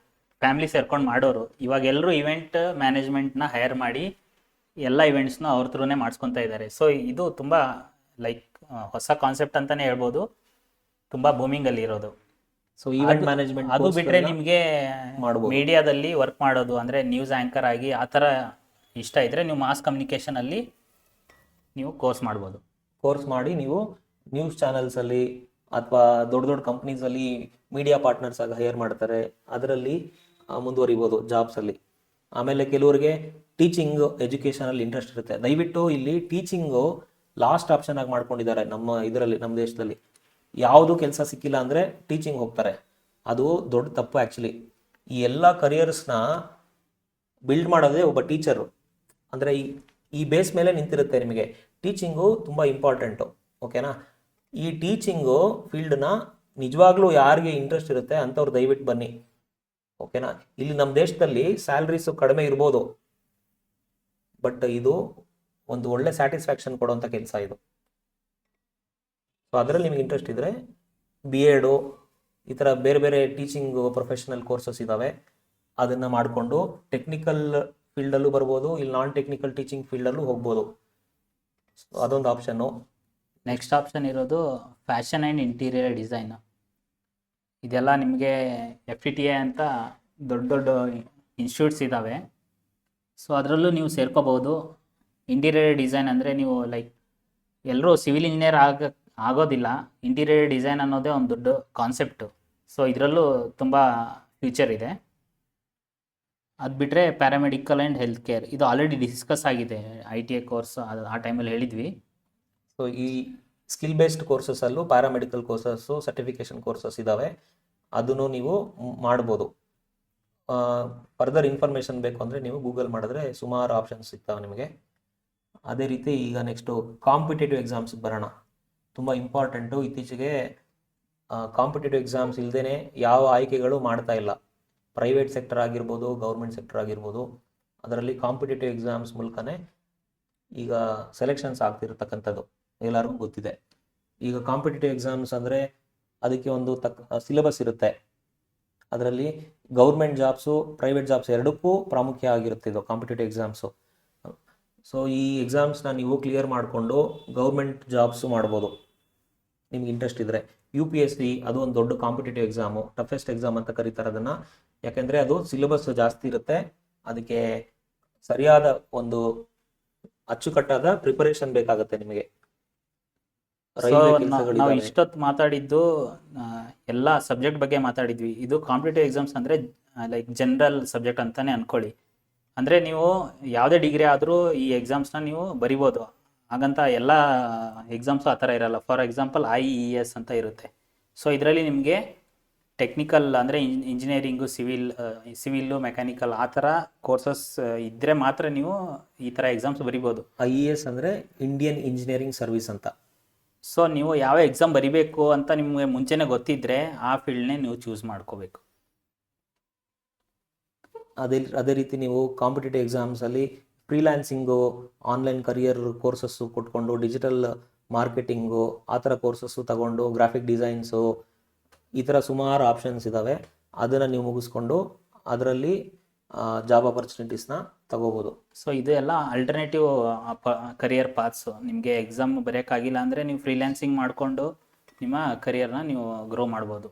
ಫ್ಯಾಮಿಲಿ ಸೇರ್ಕೊಂಡು ಮಾಡೋರು. ಇವಾಗ ಎಲ್ಲರೂ ಇವೆಂಟ್ ಮ್ಯಾನೇಜ್ಮೆಂಟ್ನ ಹೈರ್ ಮಾಡಿ ಎಲ್ಲ ಇವೆಂಟ್ಸ್ನ ಅವ್ರ ಥ್ರೂನೇ ಮಾಡಿಸ್ಕೊತಾ ಇದ್ದಾರೆ. ಸೊ ಇದು ತುಂಬ ಹೊಸ ಕಾನ್ಸೆಪ್ಟ್ ಅಂತಲೇ ಹೇಳ್ಬೋದು, ತುಂಬ ಬೂಮಿಂಗಲ್ಲಿ ಇರೋದು. ಸೊ ಈವೆಂಟ್ ಮ್ಯಾನೇಜ್ಮೆಂಟ್ ಅದು ಬಿಟ್ಟರೆ ನಿಮಗೆ ಮೀಡಿಯಾದಲ್ಲಿ ವರ್ಕ್ ಮಾಡೋದು ಅಂದರೆ ನ್ಯೂಸ್ ಆ್ಯಂಕರ್ ಆಗಿ ಆ ಥರ ಇಷ್ಟ ಇದ್ದರೆ ನೀವು ಮಾಸ್ ಕಮ್ಯುನಿಕೇಷನಲ್ಲಿ ನೀವು ಕೋರ್ಸ್ ಮಾಡ್ಬೋದು. ಕೋರ್ಸ್ ಮಾಡಿ ನೀವು ನ್ಯೂಸ್ ಚಾನೆಲ್ಸಲ್ಲಿ ಅಥವಾ ದೊಡ್ಡ ದೊಡ್ಡ ಕಂಪ್ನೀಸಲ್ಲಿ ಮೀಡಿಯಾ ಪಾರ್ಟ್ನರ್ಸ್ ಆಗಿ ಹೈಯರ್ ಮಾಡ್ತಾರೆ, ಅದರಲ್ಲಿ ಮುಂದುವರಿಬೋದು ಜಾಬ್ಸಲ್ಲಿ. ಆಮೇಲೆ ಕೆಲವರಿಗೆ ಟೀಚಿಂಗ್ ಎಜುಕೇಷನಲ್ಲಿ ಇಂಟ್ರೆಸ್ಟ್ ಇರುತ್ತೆ. ದಯವಿಟ್ಟು ಇಲ್ಲಿ ಟೀಚಿಂಗು ಲಾಸ್ಟ್ ಆಪ್ಷನ್ ಆಗಿ ಮಾಡ್ಕೊಂಡಿದ್ದಾರೆ ನಮ್ಮ ದೇಶದಲ್ಲಿ. ಯಾವುದು ಕೆಲಸ ಸಿಕ್ಕಿಲ್ಲ ಅಂದರೆ ಟೀಚಿಂಗ್ ಹೋಗ್ತಾರೆ. ಅದು ದೊಡ್ಡ ತಪ್ಪು ಆ್ಯಕ್ಚುಲಿ. ಈ ಎಲ್ಲ ಕರಿಯರ್ಸ್ನ ಬಿಲ್ಡ್ ಮಾಡೋದೇ ಒಬ್ಬ ಟೀಚರು. ಅಂದರೆ ಈ ಬೇಸ್ ಮೇಲೆ ನಿಂತಿರುತ್ತೆ ನಿಮಗೆ. ಟೀಚಿಂಗು ತುಂಬ ಇಂಪಾರ್ಟೆಂಟು, ಓಕೆನಾ. ಈ ಟೀಚಿಂಗು ಫೀಲ್ಡ್ನ ನಿಜವಾಗ್ಲೂ ಯಾರಿಗೆ ಇಂಟ್ರೆಸ್ಟ್ ಇರುತ್ತೆ ಅಂಥವ್ರು ದಯವಿಟ್ಟು ಬನ್ನಿ, ಓಕೆನಾ. ಇಲ್ಲಿ ನಮ್ಮ ದೇಶದಲ್ಲಿ ಸ್ಯಾಲ್ರೀಸು ಕಡಿಮೆ ಇರ್ಬೋದು, ಬಟ್ ಇದು ಒಂದು ಒಳ್ಳೆ ಸ್ಯಾಟಿಸ್ಫ್ಯಾಕ್ಷನ್ ಕೊಡುವಂಥ ಕೆಲಸ ಇದು. ಸೊ ಅದರಲ್ಲಿ ನಿಮಗೆ ಇಂಟ್ರೆಸ್ಟ್ ಇದ್ದರೆ B.Ed ಈ ಥರ ಬೇರೆ ಬೇರೆ ಟೀಚಿಂಗ್ ಪ್ರೊಫೆಷನಲ್ ಕೋರ್ಸಸ್ ಇದ್ದಾವೆ. ಅದನ್ನು ಮಾಡಿಕೊಂಡು ಟೆಕ್ನಿಕಲ್ ಫೀಲ್ಡಲ್ಲೂ ಬರ್ಬೋದು, ಇಲ್ಲಿ ನಾನ್ ಟೆಕ್ನಿಕಲ್ ಟೀಚಿಂಗ್ ಫೀಲ್ಡಲ್ಲೂ ಹೋಗ್ಬೋದು. ಸೊ ಅದೊಂದು ಆಪ್ಷನ್ನು. ನೆಕ್ಸ್ಟ್ ಆಪ್ಷನ್ ಇರೋದು ಫ್ಯಾಷನ್ ಆ್ಯಂಡ್ ಇಂಟೀರಿಯರ್ ಡಿಸೈನ್. ಇದೆಲ್ಲ ನಿಮಗೆ FTTI ಅಂತ ದೊಡ್ಡ ದೊಡ್ಡ ಇನ್ಸ್ಟಿಟ್ಯೂಟ್ಸ್ ಇದ್ದಾವೆ. ಸೊ ಅದರಲ್ಲೂ ನೀವು ಸೇರ್ಕೋಬೋದು. ಇಂಟೀರಿಯರ್ ಡಿಸೈನ್ ಅಂದರೆ ನೀವು ಎಲ್ಲರೂ ಸಿವಿಲ್ ಇಂಜಿನಿಯರ್ ಆಗೋದಿಲ್ಲ. ಇಂಟೀರಿಯರ್ ಡಿಸೈನ್ ಅನ್ನೋದೇ ಒಂದು ದೊಡ್ಡ ಕಾನ್ಸೆಪ್ಟು. ಸೊ ಇದರಲ್ಲೂ ತುಂಬ ಫ್ಯೂಚರ್ ಇದೆ. ಅದು ಬಿಟ್ಟರೆ ಪ್ಯಾರಾಮೆಡಿಕಲ್ ಆ್ಯಂಡ್ ಹೆಲ್ತ್ ಕೇರ್, ಇದು ಆಲ್ರೆಡಿ ಡಿಸ್ಕಸ್ ಆಗಿದೆ ITI ಕೋರ್ಸ್, ಆ ಟೈಮಲ್ಲಿ ಹೇಳಿದ್ವಿ. ಸೊ ಈ ಸ್ಕಿಲ್ ಬೇಸ್ಡ್ ಕೋರ್ಸಸ್ಸಲ್ಲೂ ಪ್ಯಾರಾಮೆಡಿಕಲ್ ಕೋರ್ಸಸ್ಸು, ಸರ್ಟಿಫಿಕೇಷನ್ ಕೋರ್ಸಸ್ ಇದ್ದಾವೆ. ಅದನ್ನು ನೀವು ಮಾಡ್ಬೋದು. ಫರ್ದರ್ ಇನ್ಫಾರ್ಮೇಷನ್ ಬೇಕು ಅಂದರೆ ನೀವು ಗೂಗಲ್ ಮಾಡಿದ್ರೆ ಸುಮಾರು ಆಪ್ಷನ್ಸ್ ಸಿಗ್ತಾವೆ ನಿಮಗೆ. ಅದೇ ರೀತಿ ಈಗ ನೆಕ್ಸ್ಟು ಕಾಂಪಿಟೇಟಿವ್ ಎಕ್ಸಾಮ್ಸ್ಗೆ ಬರೋಣ. ತುಂಬ ಇಂಪಾರ್ಟೆಂಟು. ಇತ್ತೀಚೆಗೆ ಕಾಂಪಿಟೇಟಿವ್ ಎಕ್ಸಾಮ್ಸ್ ಇಲ್ಲದೇ ಯಾವ ಆಯ್ಕೆಗಳು ಮಾಡ್ತಾ ಇಲ್ಲ. ಪ್ರೈವೇಟ್ ಸೆಕ್ಟರ್ ಆಗಿರ್ಬೋದು, ಗೌರ್ಮೆಂಟ್ ಸೆಕ್ಟರ್ ಆಗಿರ್ಬೋದು, ಅದರಲ್ಲಿ ಕಾಂಪಿಟೇಟಿವ್ ಎಕ್ಸಾಮ್ಸ್ ಮೂಲಕನೇ ಈಗ ಸೆಲೆಕ್ಷನ್ಸ್ ಆಗ್ತಿರ್ತಕ್ಕಂಥದ್ದು ಎಲ್ಲರಿಗೂ ಗೊತ್ತಿದೆ. ಈಗ ಕಾಂಪಿಟೇಟಿವ್ ಎಕ್ಸಾಮ್ಸ್ ಅಂದರೆ ಅದಕ್ಕೆ ಒಂದು ಸಿಲೆಬಸ್ ಇರುತ್ತೆ. ಅದರಲ್ಲಿ ಗೌರ್ಮೆಂಟ್ ಜಾಬ್ಸು, ಪ್ರೈವೇಟ್ ಜಾಬ್ಸ್ ಎರಡಕ್ಕೂ ಪ್ರಾಮುಖ್ಯ ಆಗಿರುತ್ತೆ ಇದು ಕಾಂಪಿಟೇಟಿವ್ ಎಕ್ಸಾಮ್ಸು. ಸೊ ಈ ಎಕ್ಸಾಮ್ಸ್ನ ನೀವು ಕ್ಲಿಯರ್ ಮಾಡಿಕೊಂಡು ಗೌರ್ಮೆಂಟ್ ಜಾಬ್ಸು ಮಾಡ್ಬೋದು ನಿಮ್ಗೆ ಇಂಟ್ರೆಸ್ಟ್ ಇದ್ದರೆ. UPSC ಅದು ಒಂದು ದೊಡ್ಡ ಕಾಂಪಿಟೇಟಿವ್ ಎಕ್ಸಾಮು, ಟಫೆಸ್ಟ್ ಎಕ್ಸಾಮ್ ಅಂತ ಕರೀತಾರೆ ಅದನ್ನು. ಯಾಕೆಂದರೆ ಅದು ಸಿಲೆಬಸ್ ಜಾಸ್ತಿ ಇರುತ್ತೆ, ಅದಕ್ಕೆ ಸರಿಯಾದ ಒಂದು ಅಚ್ಚುಕಟ್ಟಾದ ಪ್ರಿಪರೇಷನ್ ಬೇಕಾಗುತ್ತೆ ನಿಮಗೆ. ಸೊ ರೈಲ್ವೆ ನಾವು ಕೆಲಸಗಳಿದಾವೆ. ಇಷ್ಟೊತ್ತು ಮಾತಾಡಿದ್ದು ಎಲ್ಲ ಸಬ್ಜೆಕ್ಟ್ ಬಗ್ಗೆ ಮಾತಾಡಿದ್ವಿ. ಇದು ಕಾಂಪಿಟೇಟಿವ್ ಎಕ್ಸಾಮ್ಸ್ ಅಂದರೆ ಲೈಕ್ ಜನರಲ್ ಸಬ್ಜೆಕ್ಟ್ ಅಂತಾನೆ ಅನ್ಕೊಳ್ಳಿ. ಅಂದರೆ ನೀವು ಯಾವುದೇ ಡಿಗ್ರಿ ಆದರೂ ಈ ಎಕ್ಸಾಮ್ಸ್ನ ನೀವು ಬರಿಬೋದು. ಹಾಗಂತ ಎಲ್ಲ ಎಕ್ಸಾಮ್ಸು ಆ ಥರ ಇರಲ್ಲ. ಫಾರ್ ಎಕ್ಸಾಂಪಲ್ IES ಅಂತ ಇರುತ್ತೆ. ಸೊ ಇದರಲ್ಲಿ ನಿಮಗೆ ಟೆಕ್ನಿಕಲ್ ಅಂದರೆ ಇಂಜಿನಿಯರಿಂಗು, ಸಿವಿಲ್ಲು, ಮೆಕ್ಯಾನಿಕಲ್ ಆ ಥರ ಕೋರ್ಸಸ್ ಇದ್ದರೆ ಮಾತ್ರ ನೀವು ಈ ಥರ ಎಕ್ಸಾಮ್ಸ್ ಬರಿಬೋದು. IES ಅಂದರೆ ಇಂಡಿಯನ್ ಇಂಜಿನಿಯರಿಂಗ್ ಸರ್ವಿಸ್ ಅಂತ. ಸೊ ನೀವು ಯಾವ ಎಕ್ಸಾಮ್ ಬರಿಬೇಕು ಅಂತ ನಿಮಗೆ ಮುಂಚೆನೇ ಗೊತ್ತಿದ್ದರೆ ಆ ಫೀಲ್ಡ್ನೇ ನೀವು ಚೂಸ್ ಮಾಡ್ಕೋಬೇಕು. ಅದೇ ರೀತಿ ನೀವು ಕಾಂಪಿಟೇಟಿವ್ ಎಕ್ಸಾಮ್ಸಲ್ಲಿ ಫ್ರೀಲ್ಯಾನ್ಸಿಂಗು, ಆನ್ಲೈನ್ ಕರಿಯರ್ ಕೋರ್ಸಸ್ಸು ಕೊಟ್ಕೊಂಡು, ಡಿಜಿಟಲ್ ಮಾರ್ಕೆಟಿಂಗು ಆ ಥರ ಕೋರ್ಸಸ್ಸು ತಗೊಂಡು, ಗ್ರಾಫಿಕ್ ಡಿಸೈನ್ಸು ಈ ಥರ ಸುಮಾರು ಆಪ್ಷನ್ಸ್ ಇದ್ದಾವೆ. ಅದನ್ನು ನೀವು ಮುಗಿಸ್ಕೊಂಡು ಅದರಲ್ಲಿ ಜಾಬ್ ಆಪರ್ಚುನಿಟೀಸ್ನ ತಗೋಬೋದು. ಸೊ ಇದು ಎಲ್ಲ ಅಲ್ಟರ್ನೇಟಿವ್ ಕರಿಯರ್ ಪಾತ್ಸು. ನಿಮಗೆ ಎಕ್ಸಾಮ್ ಬರೆಯೋಕ್ಕಾಗಿಲ್ಲ ಅಂದರೆ ನೀವು ಫ್ರೀಲ್ಯಾನ್ಸಿಂಗ್ ಮಾಡಿಕೊಂಡು ನಿಮ್ಮ ಕರಿಯರ್ನ ನೀವು ಗ್ರೋ ಮಾಡ್ಬೋದು.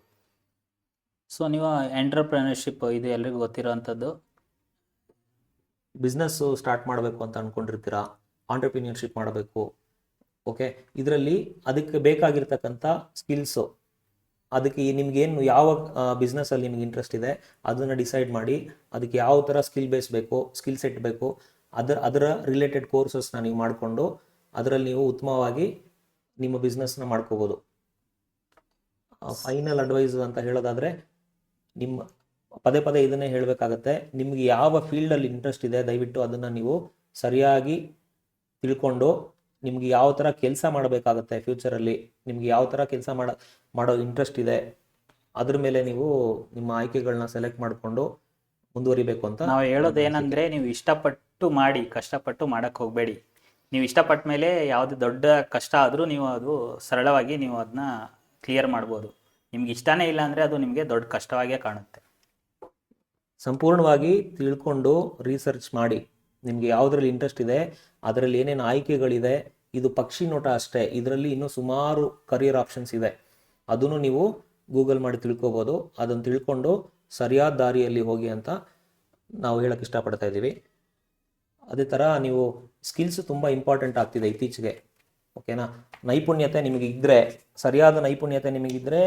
ಸೊ ನೀವು ಎಂಟರ್ಪ್ರಿನರ್ಶಿಪ್ ಇದು ಎಲ್ರಿಗೂ ಗೊತ್ತಿರೋವಂಥದ್ದು. ಬಿಸ್ನೆಸ್ಸು ಸ್ಟಾರ್ಟ್ ಮಾಡಬೇಕು ಅಂತ ಅಂದ್ಕೊಂಡಿರ್ತೀರಾ, ಆಂಟರ್ಪ್ರಿನಿಯರ್ಶಿಪ್ ಮಾಡಬೇಕು. ಓಕೆ, ಇದರಲ್ಲಿ ಅದಕ್ಕೆ ಬೇಕಾಗಿರ್ತಕ್ಕಂಥ ಸ್ಕಿಲ್ಸು, ಅದಕ್ಕೆ ನಿಮಗೇನು ಯಾವ ಬಿಸ್ನೆಸ್ಸಲ್ಲಿ ನಿಮ್ಗೆ ಇಂಟ್ರೆಸ್ಟ್ ಇದೆ ಅದನ್ನು ಡಿಸೈಡ್ ಮಾಡಿ, ಅದಕ್ಕೆ ಯಾವ ಥರ ಸ್ಕಿಲ್ ಬೇಸ್ ಬೇಕು, ಸ್ಕಿಲ್ ಸೆಟ್ ಬೇಕು, ಅದರ ರಿಲೇಟೆಡ್ ಕೋರ್ಸಸ್ನ ನೀವು ಮಾಡಿಕೊಂಡು ಅದರಲ್ಲಿ ನೀವು ಉತ್ತಮವಾಗಿ ನಿಮ್ಮ ಬಿಸ್ನೆಸ್ನ ಮಾಡ್ಕೋಬೋದು. ಫೈನಲ್ ಅಡ್ವೈಸ್ ಅಂತ ಹೇಳೋದಾದರೆ, ನಿಮ್ಮ ಪದೇ ಇದನ್ನೇ ಹೇಳಬೇಕಾಗತ್ತೆ, ನಿಮಗೆ ಯಾವ ಫೀಲ್ಡಲ್ಲಿ ಇಂಟ್ರೆಸ್ಟ್ ಇದೆ ದಯವಿಟ್ಟು ಅದನ್ನು ನೀವು ಸರಿಯಾಗಿ ತಿಳ್ಕೊಂಡು, ನಿಮಗೆ ಯಾವ ಥರ ಕೆಲಸ ಮಾಡಬೇಕಾಗತ್ತೆ ಫ್ಯೂಚರಲ್ಲಿ, ನಿಮಗೆ ಯಾವ ಥರ ಕೆಲಸ ಮಾಡೋ ಇಂಟ್ರೆಸ್ಟ್ ಇದೆ ಅದ್ರ ಮೇಲೆ ನೀವು ನಿಮ್ಮ ಆಯ್ಕೆಗಳನ್ನ ಸೆಲೆಕ್ಟ್ ಮಾಡಿಕೊಂಡು ಮುಂದುವರಿಬೇಕು ಅಂತ ನಾವು ಹೇಳೋದೇನೆಂದರೆ, ನೀವು ಇಷ್ಟಪಟ್ಟು ಮಾಡಿ, ಕಷ್ಟಪಟ್ಟು ಮಾಡೋಕ್ಕೆ ಹೋಗಬೇಡಿ. ನೀವು ಇಷ್ಟಪಟ್ಟ ಮೇಲೆ ಯಾವುದೇ ದೊಡ್ಡ ಕಷ್ಟ ಆದರೂ ನೀವು ಅದು ಸರಳವಾಗಿ ನೀವು ಅದನ್ನ ಕ್ಲಿಯರ್ ಮಾಡ್ಬೋದು. ನಿಮ್ಗೆ ಇಷ್ಟನೇ ಇಲ್ಲ ಅಂದರೆ ಅದು ನಿಮಗೆ ದೊಡ್ಡ ಕಷ್ಟವಾಗೇ ಕಾಣುತ್ತೆ. ಸಂಪೂರ್ಣವಾಗಿ ತಿಳ್ಕೊಂಡು ರಿಸರ್ಚ್ ಮಾಡಿ, ನಿಮಗೆ ಯಾವುದ್ರಲ್ಲಿ ಇಂಟ್ರೆಸ್ಟ್ ಇದೆ, ಅದರಲ್ಲಿ ಏನೇನು ಆಯ್ಕೆಗಳಿದೆ. ಇದು ಪಕ್ಷಿ ನೋಟ ಅಷ್ಟೇ, ಇದರಲ್ಲಿ ಇನ್ನೂ ಸುಮಾರು ಕರಿಯರ್ ಆಪ್ಷನ್ಸ್ ಇದೆ. ಅದನ್ನು ನೀವು ಗೂಗಲ್ ಮಾಡಿ ತಿಳ್ಕೊಬೋದು. ಅದನ್ನು ತಿಳ್ಕೊಂಡು ಸರಿಯಾದ ದಾರಿಯಲ್ಲಿ ಹೋಗಿ ಅಂತ ನಾವು ಹೇಳಕ್ಕೆ ಇಷ್ಟಪಡ್ತಾ ಇದ್ದೀವಿ. ಅದೇ ಥರ ನೀವು ಸ್ಕಿಲ್ಸ್ ತುಂಬ ಇಂಪಾರ್ಟೆಂಟ್ ಆಗ್ತಿದೆ ಇತ್ತೀಚೆಗೆ. ಓಕೆನಾ, ನೈಪುಣ್ಯತೆ ನಿಮಗಿದ್ದರೆ, ಸರಿಯಾದ ನೈಪುಣ್ಯತೆ ನಿಮಗಿದ್ದರೆ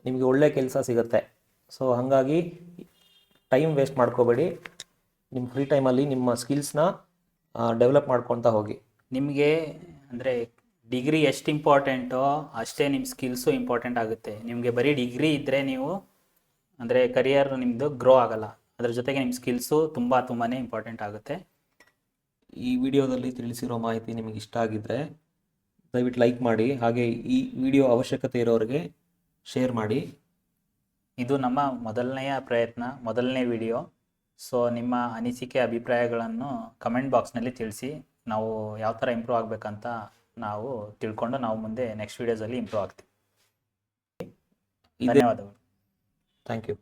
ನಿಮಗೆ ಒಳ್ಳೆ ಕೆಲಸ ಸಿಗುತ್ತೆ. ಸೊ ಹಾಗಾಗಿ ಟೈಮ್ ವೇಸ್ಟ್ ಮಾಡ್ಕೋಬೇಡಿ. ನಿಮ್ಮ ಫ್ರೀ ಟೈಮಲ್ಲಿ ನಿಮ್ಮ ಸ್ಕಿಲ್ಸ್ನ ಡೆವಲಪ್ ಮಾಡ್ಕೊತಾ ಹೋಗಿ. ನಿಮಗೆ ಅಂದರೆ ಡಿಗ್ರಿ ಎಷ್ಟು ಇಂಪಾರ್ಟೆಂಟೋ ಅಷ್ಟೇ ನಿಮ್ಮ ಸ್ಕಿಲ್ಸು ಇಂಪಾರ್ಟೆಂಟ್ ಆಗುತ್ತೆ. ನಿಮಗೆ ಬರೀ ಡಿಗ್ರಿ ಇದ್ದರೆ ನೀವು ಅಂದರೆ ಕರಿಯರ್ ನಿಮ್ಮದು ಗ್ರೋ ಆಗಲ್ಲ. ಅದ್ರ ಜೊತೆಗೆ ನಿಮ್ಮ ಸ್ಕಿಲ್ಸು ತುಂಬಾ ಇಂಪಾರ್ಟೆಂಟ್ ಆಗುತ್ತೆ. ಈ ವಿಡಿಯೋದಲ್ಲಿ ತಿಳಿಸಿರೋ ಮಾಹಿತಿ ನಿಮಗೆ ಇಷ್ಟ ಆಗಿದ್ದರೆ ದಯವಿಟ್ಟು ಲೈಕ್ ಮಾಡಿ, ಹಾಗೆ ಈ ವಿಡಿಯೋ ಅವಶ್ಯಕತೆ ಇರೋರಿಗೆ ಶೇರ್ ಮಾಡಿ. ಇದು ನಮ್ಮ ಮೊದಲನೆಯ ಪ್ರಯತ್ನ, ಮೊದಲನೇ ವಿಡಿಯೋ. ಸೊ ನಿಮ್ಮ ಅನಿಸಿಕೆ, ಅಭಿಪ್ರಾಯಗಳನ್ನು ಕಮೆಂಟ್ ಬಾಕ್ಸ್ನಲ್ಲಿ ತಿಳಿಸಿ. ನಾವು ಯಾವ ಥರ ಇಂಪ್ರೂವ್ ಆಗಬೇಕಂತ ನಾವು ತಿಳ್ಕೊಂಡು ನಾವು ಮುಂದೆ ನೆಕ್ಸ್ಟ್ ವೀಡಿಯೋಸಲ್ಲಿ ಇಂಪ್ರೂವ್ ಆಗ್ತೀವಿ. ಧನ್ಯವಾದಗಳು. Thank you.